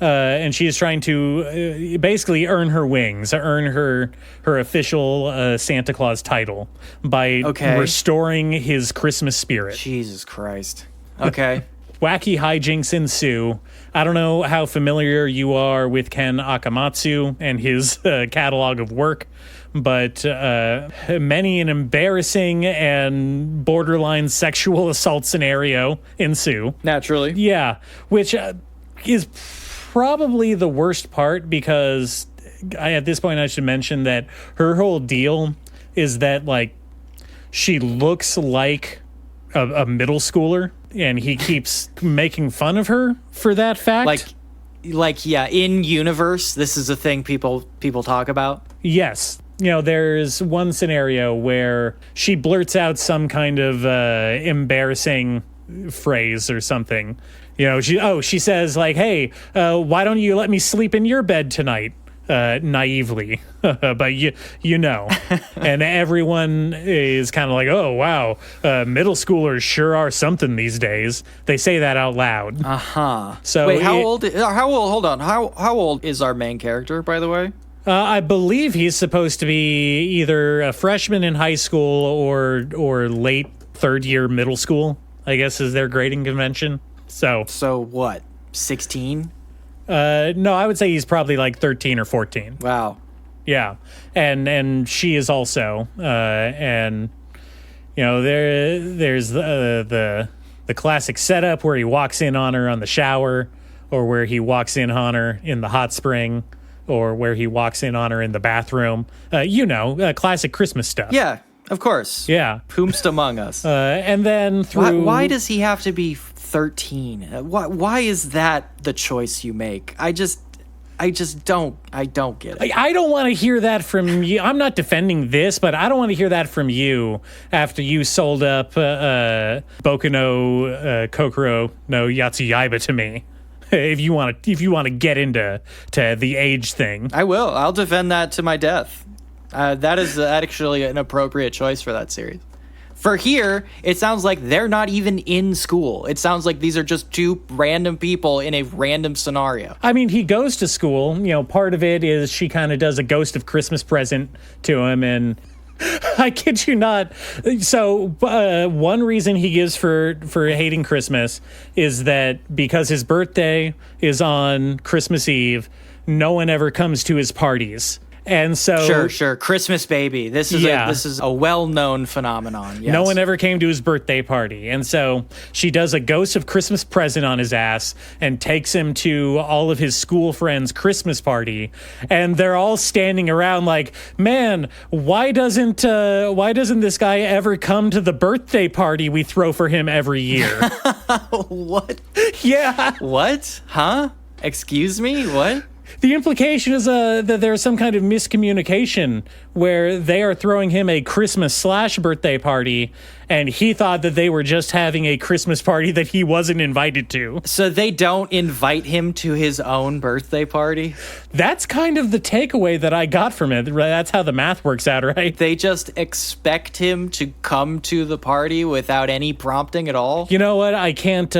And she is trying to basically earn her wings, earn her official Santa Claus title by restoring his Christmas spirit. Jesus Christ. Okay. Wacky hijinks ensue. I don't know how familiar you are with Ken Akamatsu and his catalog of work, but many an embarrassing and borderline sexual assault scenario ensue. Naturally. Yeah, which is probably the worst part because at this point I should mention that her whole deal is that, like, she looks like a middle schooler, and he keeps making fun of her for that fact. Like, yeah, in universe, this is a thing people talk about. Yes. There's one scenario where she blurts out some kind of embarrassing phrase or something. She says, like, hey, why don't you let me sleep in your bed tonight? Naively, but and everyone is kind of like, oh, wow, middle schoolers sure are something these days. They say that out loud. So wait, how old is our main character, by the way? I believe he's supposed to be either a freshman in high school or late third year middle school, I guess, is their grading convention. So what, 16? No, I would say he's probably like 13 or 14. Wow. Yeah. And she is also, and there's the classic setup where he walks in on her on the shower, or where he walks in on her in the hot spring, or where he walks in on her in the bathroom. Classic Christmas stuff. Yeah, of course. Yeah. Whomst among us. And then through... Why does he have to be 13? Why is that the choice you make? I don't get it. I don't want to hear that from you. I'm not defending this, but I don't want to hear that from you after you sold up Boku no Kokoro no Yatsuyaiba to me. If you want to get into the age thing, I will. I'll defend that to my death. That is actually an appropriate choice for that series. For here, it sounds like they're not even in school. It sounds like these are just two random people in a random scenario. I mean, he goes to school. Part of it is she kind of does a Ghost of Christmas Present to him, and I kid you not. So one reason he gives for hating Christmas is that because his birthday is on Christmas Eve, no one ever comes to his parties. And so Sure. Christmas baby. This is a well-known phenomenon. Yes. No one ever came to his birthday party. And so she does a Ghost of Christmas Present on his ass and takes him to all of his school friends' Christmas party. And they're all standing around like, man, why doesn't this guy ever come to the birthday party we throw for him every year? What? Yeah. What? Huh? Excuse me? What? The implication is that there's some kind of miscommunication where they are throwing him a Christmas/birthday party, and he thought that they were just having a Christmas party that he wasn't invited to. So they don't invite him to his own birthday party? That's kind of the takeaway that I got from it. That's how the math works out, right? They just expect him to come to the party without any prompting at all? You know what? I can't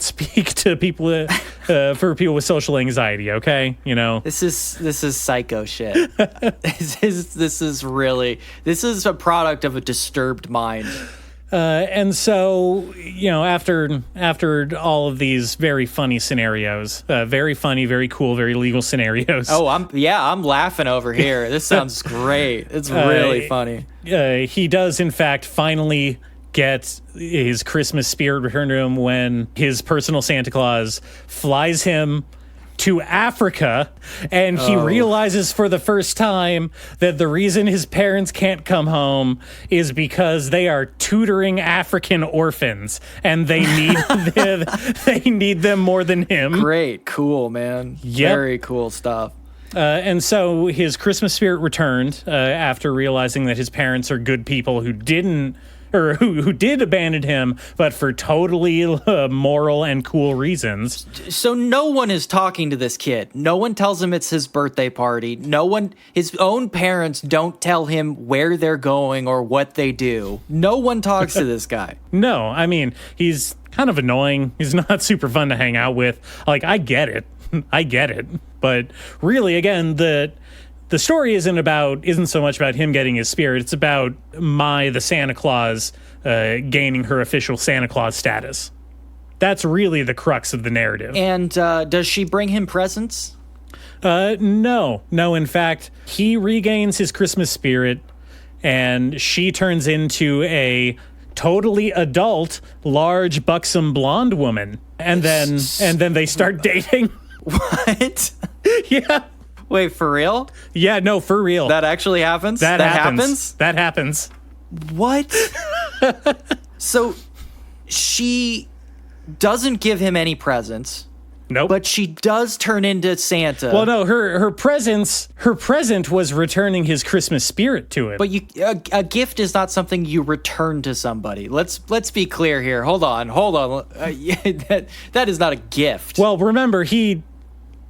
speak to people for people with social anxiety. Okay, you know this is psycho shit. This is a product of a disturbed mind. And so, you know, after all of these very funny scenarios, very funny, very cool, very legal scenarios. Oh, I'm laughing over here. This sounds great. It's really funny. He does, in fact, finally get his Christmas spirit returned to him when his personal Santa Claus flies him to Africa, and he realizes for the first time that the reason his parents can't come home is because they are tutoring African orphans, and they need them more than him. Great, cool, man. Yep. Very cool stuff. And so his Christmas spirit returned after realizing that his parents are good people who did abandon him, but for totally moral and cool reasons. So no one is talking to this kid. No one tells him it's his birthday party. His own parents don't tell him where they're going or what they do. No one talks to this guy. No, I mean, he's kind of annoying. He's not super fun to hang out with. Like, I get it. But really, again, the story isn't so much about him getting his spirit. It's about the Santa Claus gaining her official Santa Claus status. That's really the crux of the narrative. And does she bring him presents? No. In fact, he regains his Christmas spirit, and she turns into a totally adult, large, buxom blonde woman. And then they start dating. What? Yeah. Wait, for real? Yeah, no, for real. That actually happens? That happens? That happens. What? So she doesn't give him any presents. Nope. But she does turn into Santa. Well, no, her present was returning his Christmas spirit to him. But a gift is not something you return to somebody. Let's be clear here. Hold on. That is not a gift. Well, remember, he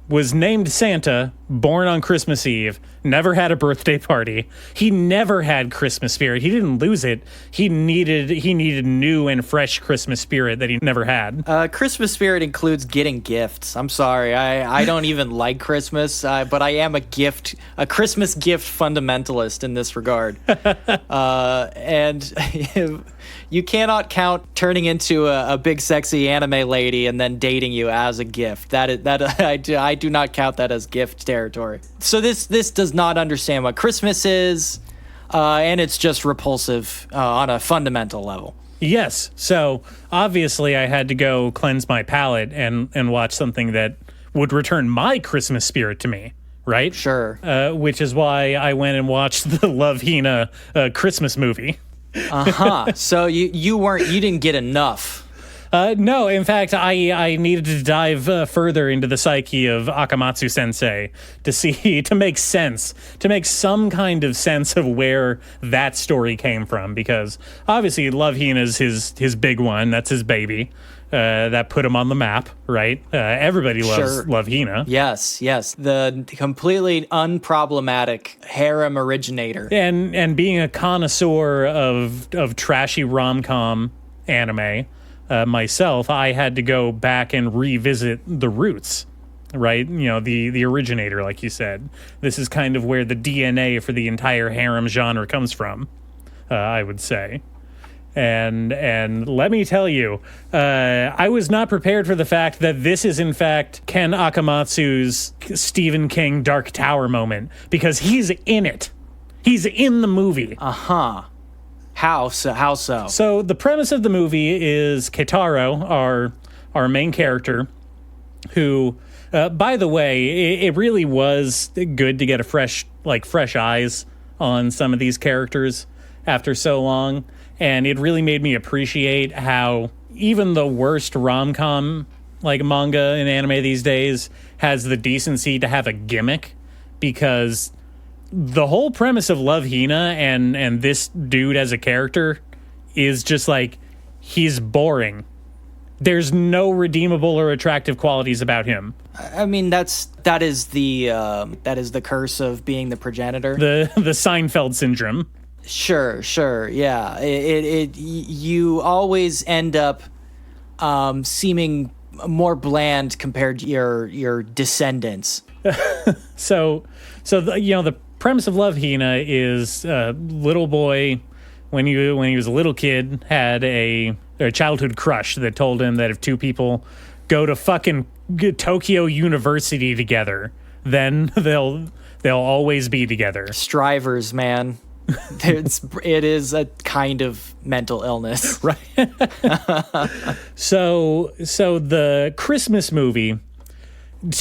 was named Santa, born on Christmas Eve, never had a birthday party. He never had Christmas spirit. He didn't lose it. He needed new and fresh Christmas spirit that he never had. Christmas spirit includes getting gifts. I'm sorry. I don't even like Christmas, but I am a Christmas gift fundamentalist in this regard. And you cannot count turning into a big sexy anime lady and then dating you as a gift. I do not count that as gift territory. So this does not understand what Christmas is, and it's just repulsive on a fundamental level. Yes. So obviously I had to go cleanse my palate and watch something that would return my Christmas spirit to me. Right? Sure. Which is why I went and watched the Love Hina Christmas movie. So you didn't get enough. No, in fact, I needed to dive further into the psyche of Akamatsu Sensei to make some kind of sense of where that story came from, because obviously Love Hina is his big one. That's his baby. That put him on the map, right? Everybody loves Love Hina. Yes. The completely unproblematic harem originator. And being a connoisseur of trashy rom-com anime, myself, I had to go back and revisit the roots right? You know, the originator, like you said. This is kind of where the DNA for the entire harem genre comes from, I would say. And let me tell you, I was not prepared for the fact that this is, in fact, Ken Akamatsu's Stephen King Dark Tower moment, because he's in it. He's in the movie. Uh-huh. How so? So the premise of the movie is Keitaro, our main character, who, by the way, it really was good to get a fresh eyes on some of these characters after so long. And it really made me appreciate how even the worst rom-com like manga and anime these days has the decency to have a gimmick, because the whole premise of Love Hina and this dude as a character is just like, he's boring. There's no redeemable or attractive qualities about him. I mean, that is the curse of being the progenitor. The Seinfeld syndrome. Sure, yeah. You always end up seeming more bland compared to your descendants. So the premise of Love Hina is a little boy, when he was a little kid, had a childhood crush that told him that if two people go to fucking Tokyo University together, then they'll always be together. Strivers, man. It is a kind of mental illness, right? So the Christmas movie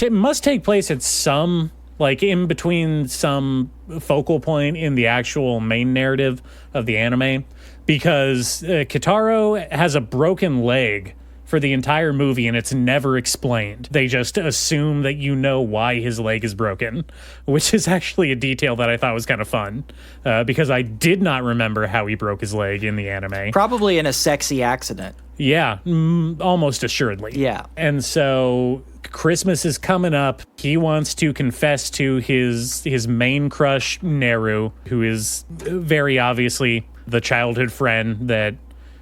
must take place at some, like, in between some focal point in the actual main narrative of the anime, because Keitaro has a broken leg for the entire movie, and it's never explained. They just assume that you know why his leg is broken, which is actually a detail that I thought was kind of fun, because I did not remember how he broke his leg in the anime. Probably in a sexy accident. Yeah, almost assuredly. Yeah. And so Christmas is coming up. He wants to confess to his main crush, Neru, who is very obviously the childhood friend that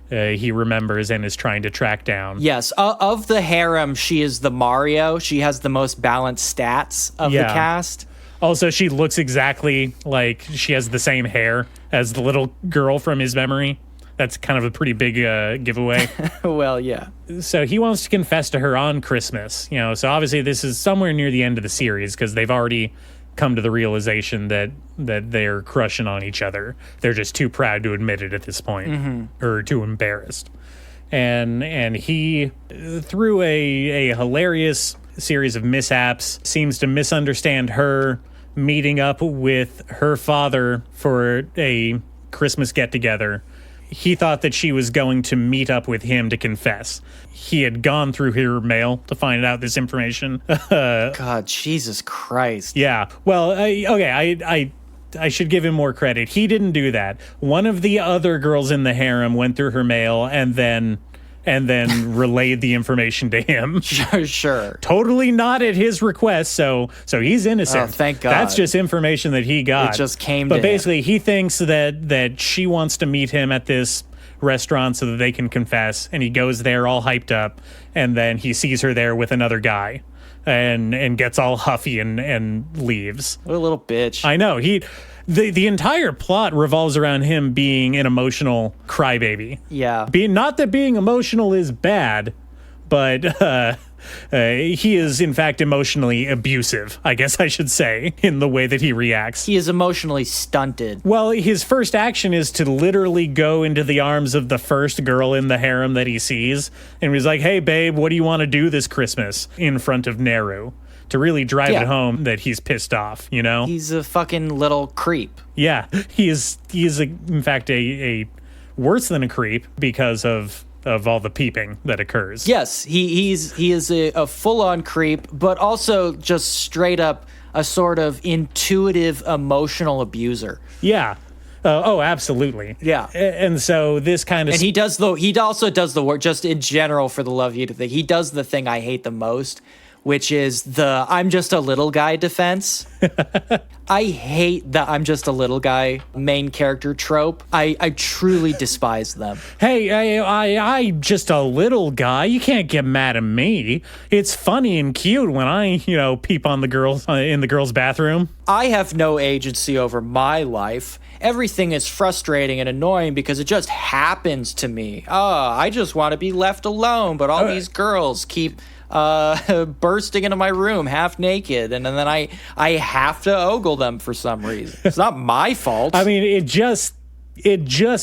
he remembers and is trying to track down. Yes, of the harem, she is the Mario. She has the most balanced stats of the cast. Also, she looks exactly like she has the same hair as the little girl from his memory. That's kind of a pretty big giveaway. Well, yeah. So he wants to confess to her on Christmas. So obviously this is somewhere near the end of the series, because they've already come to the realization that they're crushing on each other. They're just too proud to admit it at this point, or too embarrassed. And he, through a hilarious series of mishaps, seems to misunderstand her meeting up with her father for a Christmas get-together. He thought that she was going to meet up with him to confess. He had gone through her mail to find out this information. God, Jesus Christ. Yeah. Well, I should give him more credit. He didn't do that. One of the other girls in the harem went through her mail and then relayed the information to him. Sure. Totally not at his request, so he's innocent. Oh, thank God. That's just information that he got. It just came to him. But basically, he thinks that she wants to meet him at this restaurant so that they can confess, and he goes there all hyped up, and then he sees her there with another guy and gets all huffy and leaves. What a little bitch. I know. The entire plot revolves around him being an emotional crybaby. Yeah. Not that being emotional is bad, but he is, in fact, emotionally abusive, I guess I should say, in the way that he reacts. He is emotionally stunted. Well, his first action is to literally go into the arms of the first girl in the harem that he sees, and he's like, hey, babe, what do you want to do this Christmas? In front of Neru. To really drive it home that he's pissed off, He's a fucking little creep. Yeah, he is in fact a worse than a creep because of all the peeping that occurs. Yes, he is a full-on creep, but also just straight up a sort of intuitive emotional abuser. Yeah. Oh, absolutely. Yeah. And so this kind of... And he also does the work, just in general for the Love You thing. He does the thing I hate the most, which is the I'm just a little guy defense. I hate the I'm just a little guy main character trope. I truly despise them. Hey, I just a little guy. You can't get mad at me. It's funny and cute when I, peep on the girls in the girls' bathroom. I have no agency over my life. Everything is frustrating and annoying because it just happens to me. I just want to be left alone, but all these girls keep bursting into my room half naked, and then I have to ogle them for some reason. It's not my fault. I mean, it just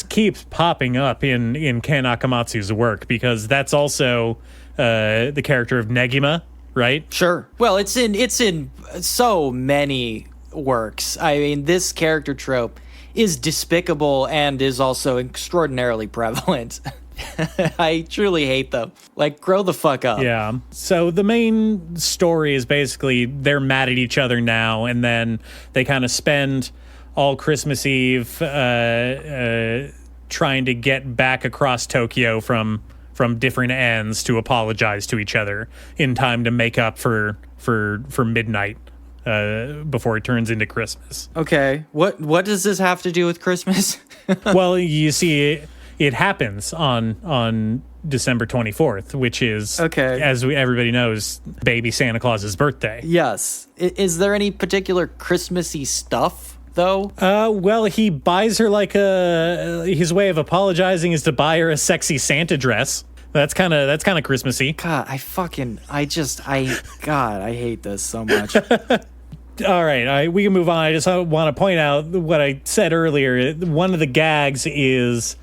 keeps popping up in Ken Akamatsu's work, because that's also the character of Negima, right? Sure. Well, it's in so many works. I mean, this character trope is despicable and is also extraordinarily prevalent. I truly hate them. Like, grow the fuck up. Yeah. So the main story is basically they're mad at each other now, and then they kind of spend all Christmas Eve trying to get back across Tokyo from different ends to apologize to each other in time to make up for midnight before it turns into Christmas. Okay. What does this have to do with Christmas? Well, you see, it happens on December 24th, which is, as everybody knows, baby Santa Claus's birthday. Yes. Is there any particular Christmassy stuff, though? Well, he buys her his way of apologizing is to buy her a sexy Santa dress. That's kind of Christmassy. God, I hate this so much. All right, we can move on. I just want to point out what I said earlier. One of the gags is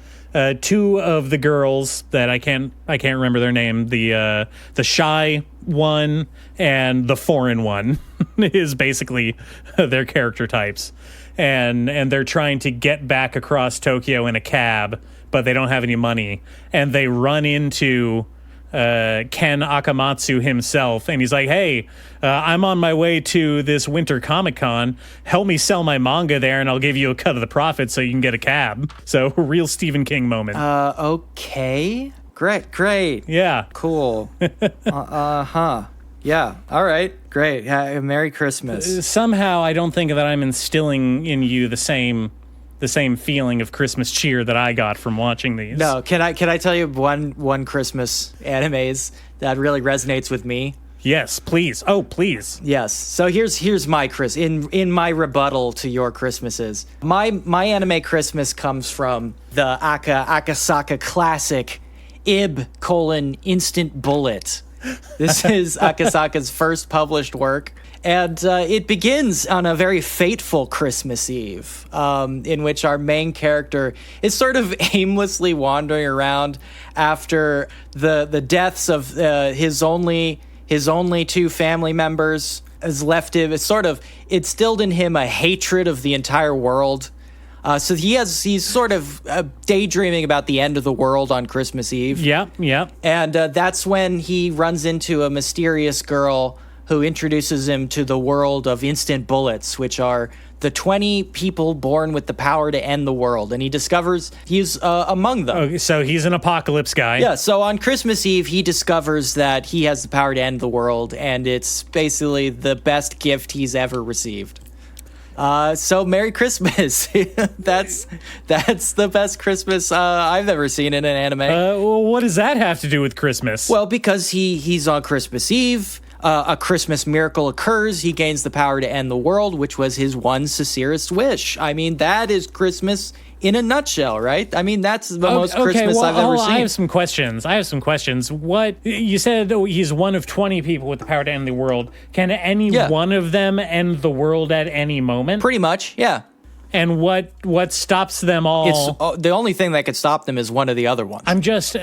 two of the girls that I can't remember their name. The shy one and the foreign one is basically their character types, and they're trying to get back across Tokyo in a cab, but they don't have any money, and they run into Ken Akamatsu himself, and he's like, hey, I'm on my way to this winter Comic-Con. Help me sell my manga there, and I'll give you a cut of the profit so you can get a cab. So, real Stephen King moment. Okay. Great. Yeah. Cool. Yeah. All right. Great. Merry Christmas. Somehow, I don't think that I'm instilling in you the same feeling of Christmas cheer that I got from watching these. No, can I tell you one Christmas animes that really resonates with me? Yes, please. Oh, please. Yes. So here's my in my rebuttal to your Christmases. My anime Christmas comes from the Akasaka classic Instant Bullet. This is Akasaka's first published work. And it begins on a very fateful Christmas Eve, in which our main character is sort of aimlessly wandering around after the deaths of his only two family members. Has left him. It's sort of instilled in him a hatred of the entire world. So he's sort of daydreaming about the end of the world on Christmas Eve. Yeah. And that's when he runs into a mysterious girl who introduces him to the world of instant bullets, which are the 20 people born with the power to end the world. And he discovers he's among them. Okay, so he's an apocalypse guy. Yeah, so on Christmas Eve, he discovers that he has the power to end the world, and it's basically the best gift he's ever received. So Merry Christmas. That's the best Christmas I've ever seen in an anime. Well, what does that have to do with Christmas? Well, because he's on Christmas Eve. A Christmas miracle occurs. He gains the power to end the world, which was his one sincerest wish. I mean, that is Christmas in a nutshell, right? I mean, that's the most Christmas I've ever seen. I have some questions. What you said? He's one of 20 people with the power to end the world. Can any one of them end the world at any moment? Pretty much, yeah. And what stops them all? It's the only thing that could stop them is one of the other ones. I'm just.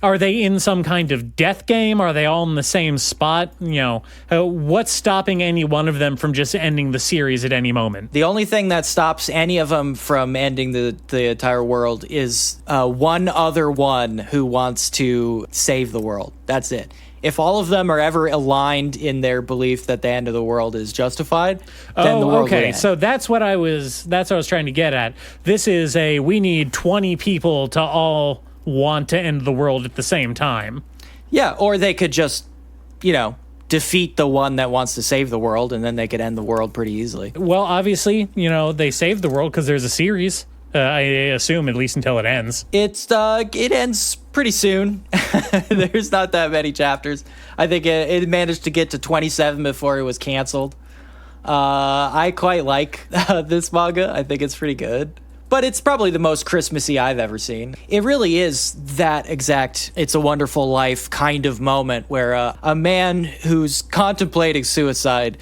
Are they in some kind of death game? Are they all in the same spot? What's stopping any one of them from just ending the series at any moment? The only thing that stops any of them from ending the entire world is one other one who wants to save the world. That's it. If all of them are ever aligned in their belief that the end of the world is justified, then the world will end. So that's what I was trying to get at. This is we need 20 people to all want to end the world at the same time. Yeah, or they could just defeat the one that wants to save the world, and then they could end the world pretty easily. Well, obviously, they saved the world because there's a series. I assume, at least until it ends. It ends pretty soon. There's not that many chapters. I think it managed to get to 27 before it was canceled. I quite like this manga. I think it's pretty good. But it's probably the most Christmassy I've ever seen. It really is that exact It's a Wonderful Life kind of moment where a man who's contemplating suicide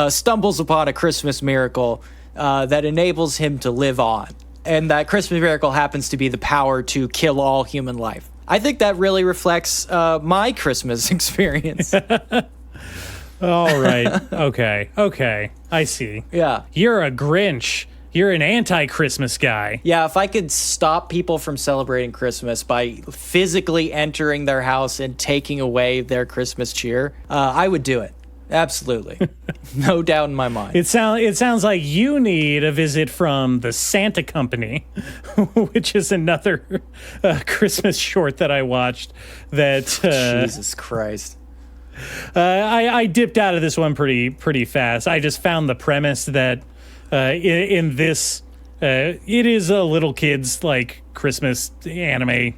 stumbles upon a Christmas miracle that enables him to live on. And that Christmas miracle happens to be the power to kill all human life. I think that really reflects my Christmas experience. All right. Okay. I see. Yeah. You're a Grinch. You're an anti-Christmas guy. Yeah, if I could stop people from celebrating Christmas by physically entering their house and taking away their Christmas cheer, I would do it. Absolutely. No doubt in my mind. It sounds like you need a visit from the Santa Company, which is another Christmas short that I watched that... Jesus Christ. I dipped out of this one pretty fast. I just found the premise that in this, it is a little kid's like Christmas anime,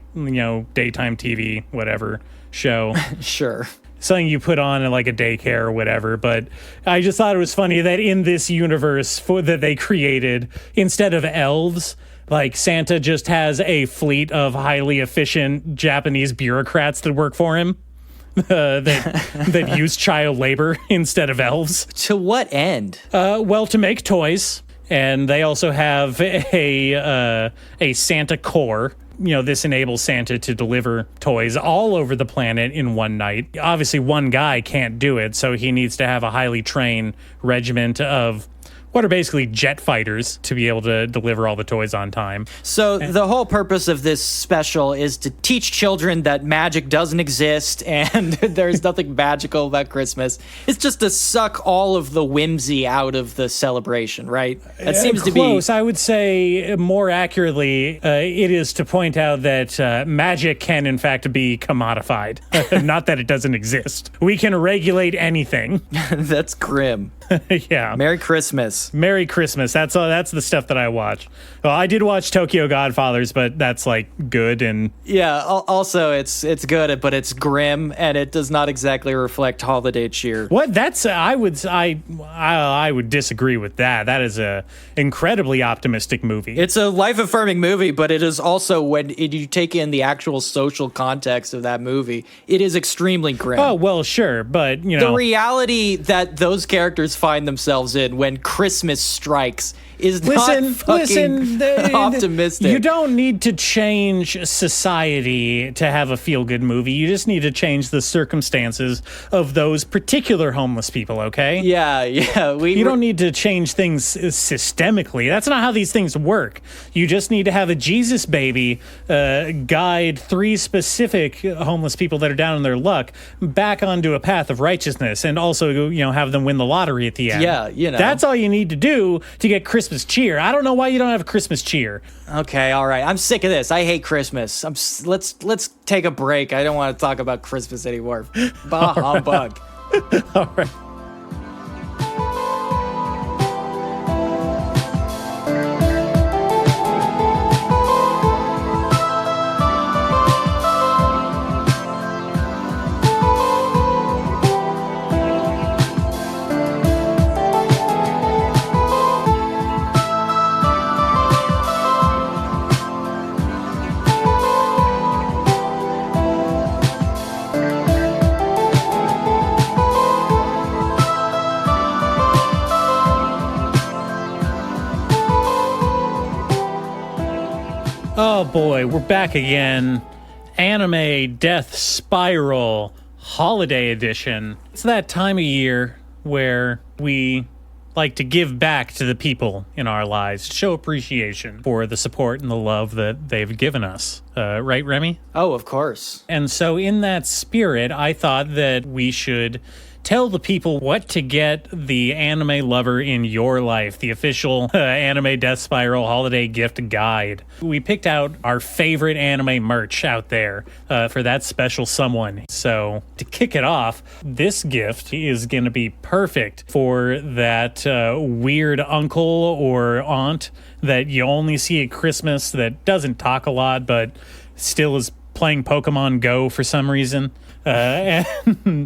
daytime TV, whatever show. Sure. Something you put on in like a daycare or whatever. But I just thought it was funny that in this universe that they created, instead of elves, like Santa just has a fleet of highly efficient Japanese bureaucrats that work for him. That use child labor instead of elves. To what end? Well, to make toys, and they also have a Santa Corps. This enables Santa to deliver toys all over the planet in one night. Obviously, one guy can't do it, so he needs to have a highly trained regiment of what are basically jet fighters to be able to deliver all the toys on time. So the whole purpose of this special is to teach children that magic doesn't exist and there's nothing magical about Christmas. It's just to suck all of the whimsy out of the celebration, right? That seems to be close. I would say more accurately, it is to point out that magic can in fact be commodified. Not that it doesn't exist. We can regulate anything. That's grim. Yeah. Merry Christmas. Merry Christmas. That's the stuff that I watch. Well, I did watch Tokyo Godfathers, but that's like good and yeah. Also, it's good, but it's grim and it does not exactly reflect holiday cheer. What? That's I would disagree with that. That is a incredibly optimistic movie. It's a life-affirming movie, but it is also when you take in the actual social context of that movie, it is extremely grim. Oh well, sure, but the reality that those characters find themselves in when Christmas strikes is not fucking optimistic. You don't need to change society to have a feel-good movie. You just need to change the circumstances of those particular homeless people, okay? Yeah. You don't need to change things systemically. That's not how these things work. You just need to have a Jesus baby guide 3 specific homeless people that are down on their luck back onto a path of righteousness and also, have them win the lottery at the end. Yeah, That's all you need to do to get Christmas cheer. I don't know why you don't have Christmas cheer. Okay, all right. I'm sick of this. I hate Christmas. Let's take a break. I don't want to talk about Christmas anymore. Bah humbug. All right. Oh boy, we're back again. Anime Death Spiral Holiday Edition. It's that time of year where we like to give back to the people in our lives, show appreciation for the support and the love that they've given us. Right, Remy? Oh, of course. And so in that spirit, I thought that we should tell the people what to get the anime lover in your life, the official Anime Death Spiral holiday gift guide. We picked out our favorite anime merch out there for that special someone. So to kick it off, this gift is going to be perfect for that weird uncle or aunt that you only see at Christmas that doesn't talk a lot but still is playing Pokemon Go for some reason. And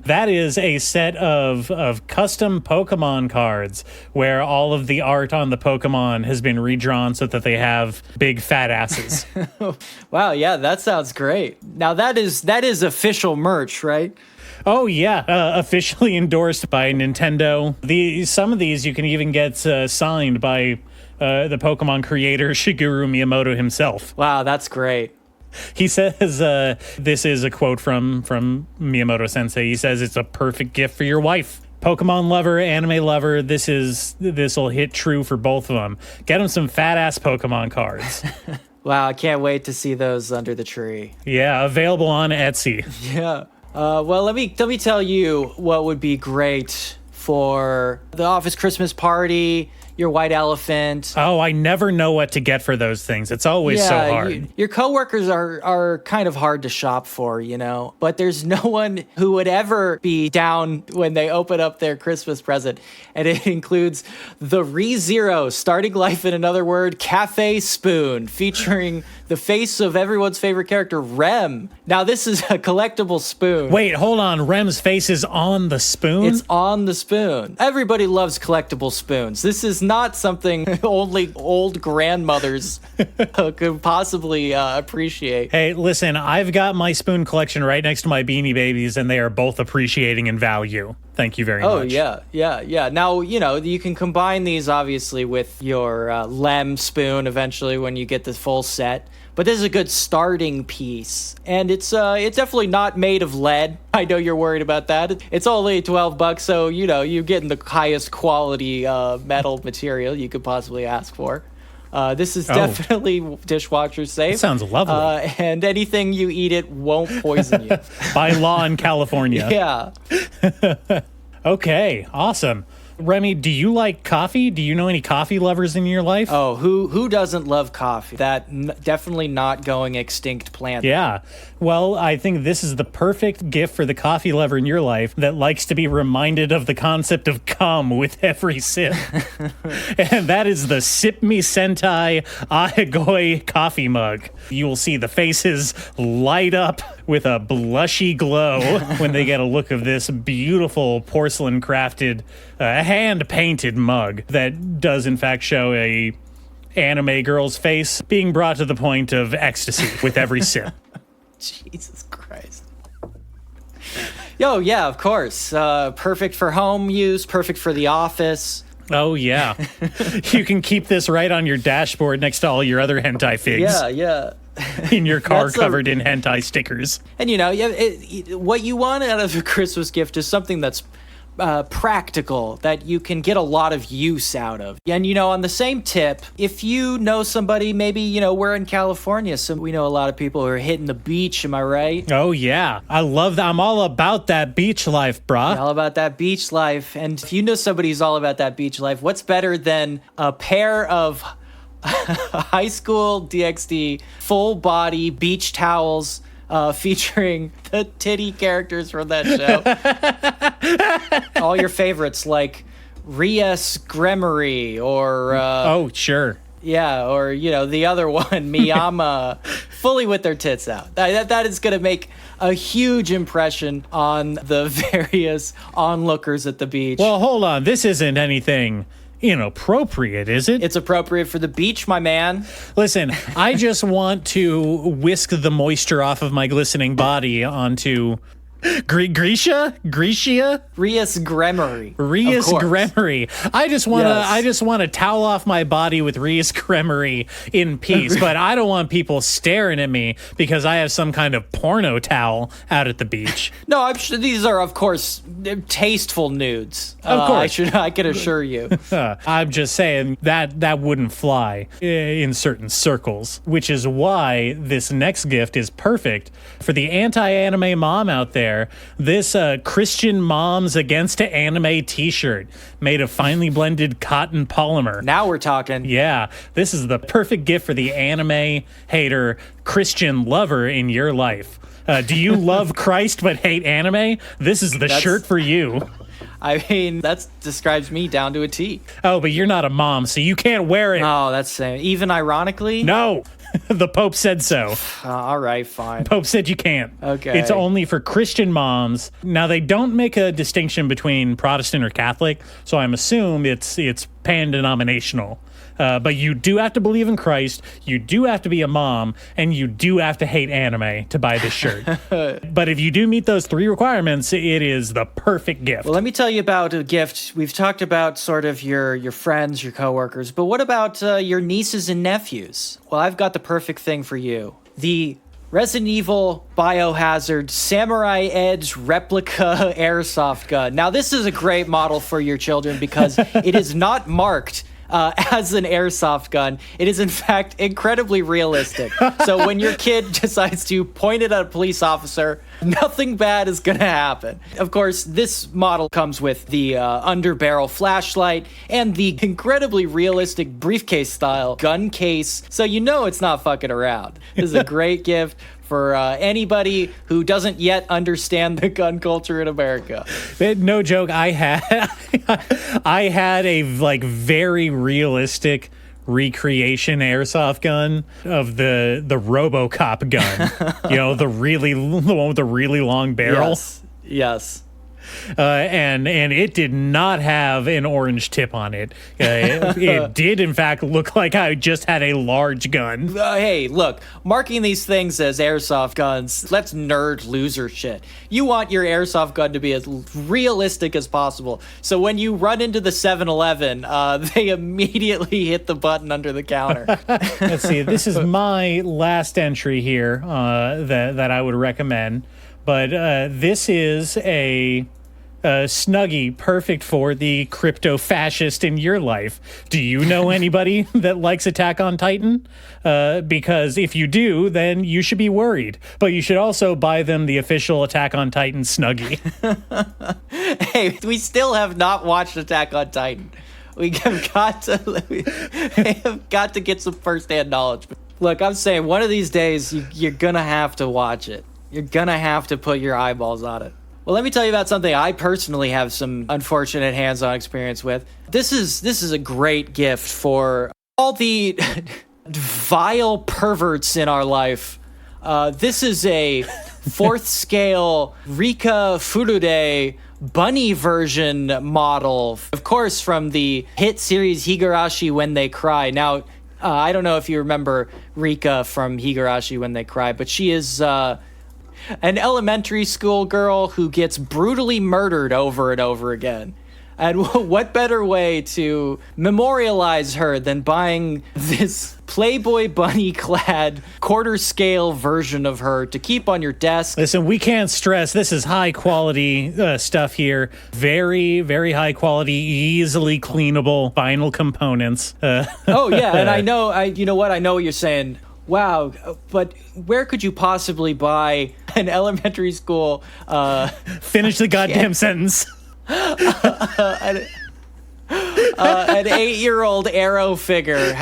that is a set of custom Pokemon cards where all of the art on the Pokemon has been redrawn so that they have big fat asses. Wow, yeah, that sounds great. Now that is official merch, right? Oh yeah, officially endorsed by Nintendo. Some of these you can even get signed by the Pokemon creator Shigeru Miyamoto himself. Wow, that's great. He says, this is a quote from Miyamoto Sensei. He says, it's a perfect gift for your wife. Pokemon lover, anime lover, this will hit true for both of them. Get them some fat ass Pokemon cards. Wow, I can't wait to see those under the tree. Yeah, available on Etsy. Yeah. Well, let me tell you what would be great for the office Christmas party, your white elephant. Oh, I never know what to get for those things. It's always so hard. Your coworkers are kind of hard to shop for, but there's no one who would ever be down when they open up their Christmas present. And it includes the ReZero, Starting Life in Another Word, Cafe Spoon, featuring the face of everyone's favorite character, Rem. Now, this is a collectible spoon. Wait, hold on. Rem's face is on the spoon? It's on the spoon. Everybody loves collectible spoons. This is not something only old grandmothers could possibly appreciate. Hey, listen, I've got my spoon collection right next to my Beanie Babies, and they are both appreciating in value. Thank you very much. Oh, yeah. Now, you can combine these, obviously, with your Lem spoon eventually when you get the full set. But this is a good starting piece, and it's definitely not made of lead. I know you're worried about that. It's only $12, so you're getting the highest quality metal material you could possibly ask for. This is definitely dishwasher safe. That sounds lovely. And anything you eat it won't poison you. By law in California. Yeah. Okay, awesome. Remy, do you like coffee? Do you know any coffee lovers in your life? Oh, who doesn't love coffee? Definitely not going extinct plant. Yeah. Well, I think this is the perfect gift for the coffee lover in your life that likes to be reminded of the concept of cum with every sip. And that is the Sip Me Sentai Ahegoi coffee mug. You will see the faces light up with a blushy glow when they get a look of this beautiful porcelain crafted, hand-painted mug that does in fact show a anime girl's face being brought to the point of ecstasy with every sip. Jesus Christ. Yo, yeah, of course. Perfect for home use, perfect for the office. Oh, yeah. You can keep this right on your dashboard next to all your other hentai figs. Yeah. In your car covered in hentai stickers. And, what you want out of a Christmas gift is something that's practical, that you can get a lot of use out of. And, on the same tip, if you know somebody, maybe, we're in California, so we know a lot of people who are hitting the beach, am I right? Oh, yeah. I love that. I'm all about that beach life, brah. All about that beach life. And if you know somebody who's all about that beach life, what's better than a pair of high school DxD full body beach towels featuring the titty characters from that show? All your favorites like Rias Gremory or oh, sure. Yeah, or the other one, Miyama, fully with their tits out. That is going to make a huge impression on the various onlookers at the beach. Well, hold on. This isn't anything inappropriate, is it? It's appropriate for the beach, my man. Listen, I just want to whisk the moisture off of my glistening body onto Rias Gremory. Rias Gremory. I just want to towel off my body with Rias Gremory in peace, but I don't want people staring at me because I have some kind of porno towel out at the beach. No, I'm sure these are, of course, tasteful nudes. Of course. I can assure you. I'm just saying that wouldn't fly in certain circles, which is why this next gift is perfect for the anti-anime mom out there there. This Christian Moms Against Anime t-shirt made of finely blended cotton polymer. Now we're talking. Yeah, this is the perfect gift for the anime hater Christian lover in your life. Do you love Christ but hate anime? This is the shirt for you. I mean, that describes me down to a T. Oh, but you're not a mom, so you can't wear it. Oh, that's even ironically? No, the Pope said so. All right, fine. Pope said you can't. Okay. It's only for Christian moms. Now, they don't make a distinction between Protestant or Catholic, so I'm assuming it's pan-denominational. But you do have to believe in Christ, you do have to be a mom, and you do have to hate anime to buy this shirt. But if you do meet those 3 requirements, it is the perfect gift. Well, let me tell you about a gift. We've talked about sort of your friends, your coworkers, but what about your nieces and nephews? Well, I've got the perfect thing for you. The Resident Evil Biohazard Samurai Edge replica airsoft gun. Now, this is a great model for your children because it is not marked as an airsoft gun. It is, in fact, incredibly realistic. So when your kid decides to point it at a police officer, nothing bad is going to happen. Of course, this model comes with the underbarrel flashlight and the incredibly realistic briefcase-style gun case, so you know it's not fucking around. This is a great gift for anybody who doesn't yet understand the gun culture in America. No joke, I had a very realistic recreation airsoft gun of the RoboCop gun. You know, the one with the really long barrel. Yes. And it did not have an orange tip on it. It did, in fact, look like I just had a large gun. Hey, look, marking these things as airsoft guns, that's nerd loser shit. You want your airsoft gun to be as realistic as possible. So when you run into the 7-Eleven, they immediately hit the button under the counter. Let's see. This is my last entry here that I would recommend. But this is a Snuggie perfect for the crypto-fascist in your life. Do you know anybody that likes Attack on Titan? Because if you do, then you should be worried. But you should also buy them the official Attack on Titan Snuggie. Hey, we still have not watched Attack on Titan. We have got to get some first-hand knowledge. Look, I'm saying one of these days you're going to have to watch it. You're going to have to put your eyeballs on it. Well, let me tell you about something I personally have some unfortunate hands-on experience with. This is a great gift for all the vile perverts in our life. This is a 4th scale Rika Furude bunny version model. Of course, from the hit series Higurashi When They Cry. Now, I don't know if you remember Rika from Higurashi When They Cry, but she is an elementary school girl who gets brutally murdered over and over again. And what better way to memorialize her than buying this Playboy bunny-clad quarter-scale version of her to keep on your desk? Listen, we can't stress, this is high-quality stuff here. Very, very high-quality, easily cleanable vinyl components. Oh, yeah, and you know what you're saying. Wow, but where could you possibly buy an elementary school... Finish the goddamn sentence. An 8-year-old Arrow figure.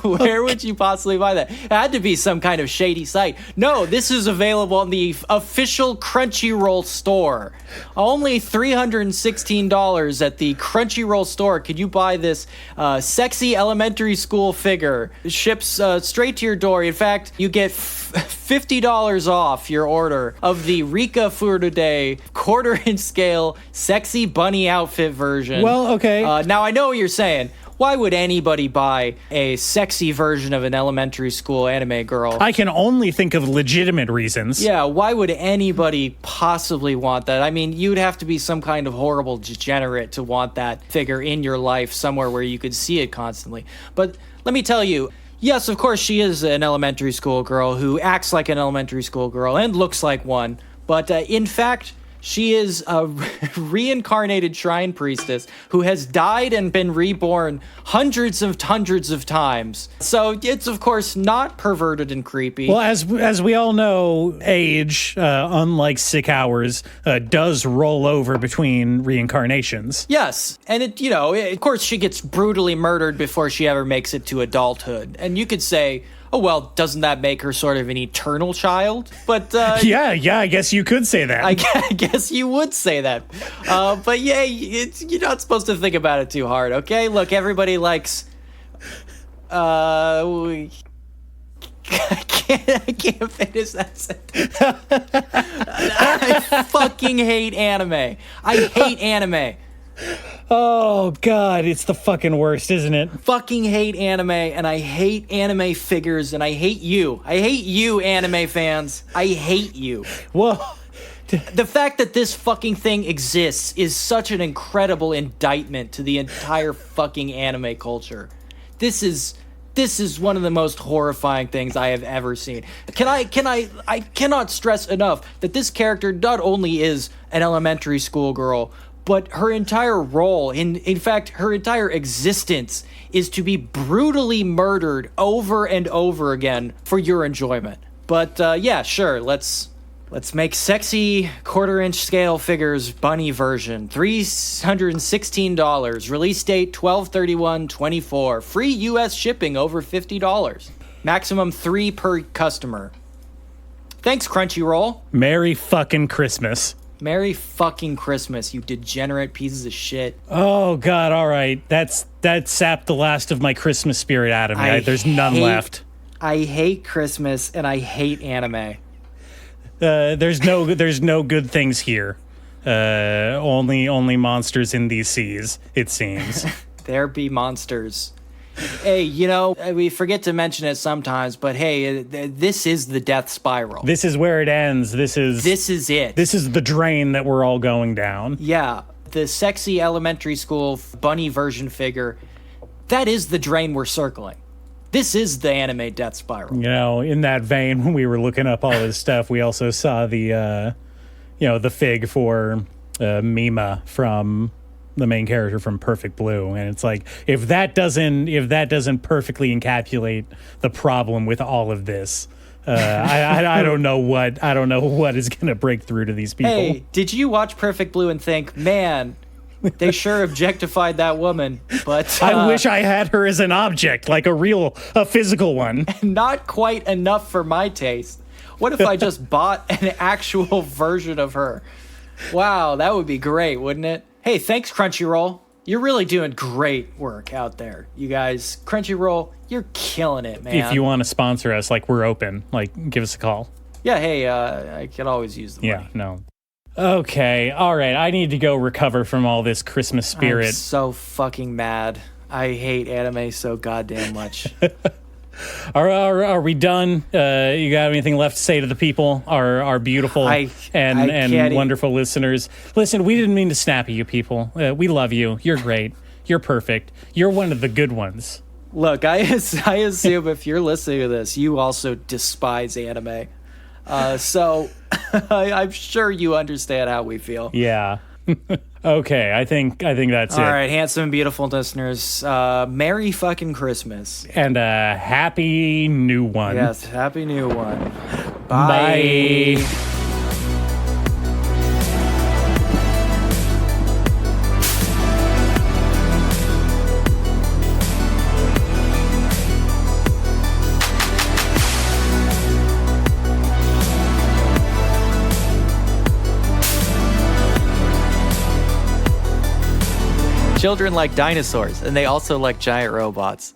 Where would you possibly buy that? It had to be some kind of shady site. No, this is available on the official Crunchyroll store. Only $316 at the Crunchyroll store. Could you buy this sexy elementary school figure? It ships straight to your door. In fact, you get $50 off your order of the Rika Furude quarter-inch scale sexy bunny outfit version. Well, okay. Now, I know what you're saying. Why would anybody buy a sexy version of an elementary school anime girl? I can only think of legitimate reasons. Yeah, why would anybody possibly want that? I mean, you'd have to be some kind of horrible degenerate to want that figure in your life somewhere where you could see it constantly. But let me tell you, yes, of course, she is an elementary school girl who acts like an elementary school girl and looks like one. But in fact, She is a reincarnated shrine priestess who has died and been reborn hundreds of times. So it's, of course, not perverted and creepy. Well, as we all know, age, unlike sick hours, does roll over between reincarnations. Yes, and of course, she gets brutally murdered before she ever makes it to adulthood. And you could say, oh, well, doesn't that make her sort of an eternal child? But yeah, I guess you could say that. I guess you would say that. But yeah, you're not supposed to think about it too hard, okay? Look, everybody likes... I can't finish that sentence. I fucking hate anime. I hate anime. Oh, God, it's the fucking worst, isn't it? Fucking hate anime, and I hate anime figures, and I hate you. I hate you, anime fans. I hate you. Well, the fact that this fucking thing exists is such an incredible indictment to the entire fucking anime culture. This is one of the most horrifying things I have ever seen. I cannot stress enough that this character not only is an elementary school girl, but her entire role, in fact, her entire existence, is to be brutally murdered over and over again for your enjoyment. But yeah, sure, let's make sexy quarter-inch scale figures bunny version. $316. Release date 12/31/24. Free U.S. shipping over $50. Maximum 3 per customer. Thanks, Crunchyroll. Merry fucking Christmas. Merry fucking Christmas, you degenerate pieces of shit. Oh, God, all right. That sapped the last of my Christmas spirit out of me. There's none left. I hate Christmas, and I hate anime. There's no good things here. Only monsters in these seas, it seems. There be monsters. Hey, we forget to mention it sometimes, but hey, this is the death spiral. This is where it ends. This is it. This is the drain that we're all going down. Yeah, the sexy elementary school bunny version figure, that is the drain we're circling. This is the anime death spiral. In that vein, when we were looking up all this stuff, we also saw the fig for Mima from the main character from Perfect Blue, and it's like, if that doesn't perfectly encapsulate the problem with all of this, I don't know what is going to break through to these people. Hey, did you watch Perfect Blue and think, man, they sure objectified that woman, but I wish I had her as an object, like a physical one. Not quite enough for my taste. What if I just bought an actual version of her? Wow, that would be great, wouldn't it? Hey, thanks, Crunchyroll. You're really doing great work out there, you guys. Crunchyroll, you're killing it, man. If you want to sponsor us, we're open. Give us a call. Yeah, hey, I could always use the money. Yeah, no. Okay, all right. I need to go recover from all this Christmas spirit. I'm so fucking mad. I hate anime so goddamn much. Are we done? You got anything left to say to the people, our beautiful and wonderful listeners? Listen, we didn't mean to snap at you people. We love you. You're great. You're perfect. You're one of the good ones. Look, I assume if you're listening to this, you also despise anime. So I'm sure you understand how we feel. Yeah. Okay, I think that's it. All right, handsome and beautiful listeners, Merry fucking Christmas. And a happy new one. Yes, happy new one. Bye. Bye. Children like dinosaurs, and they also like giant robots.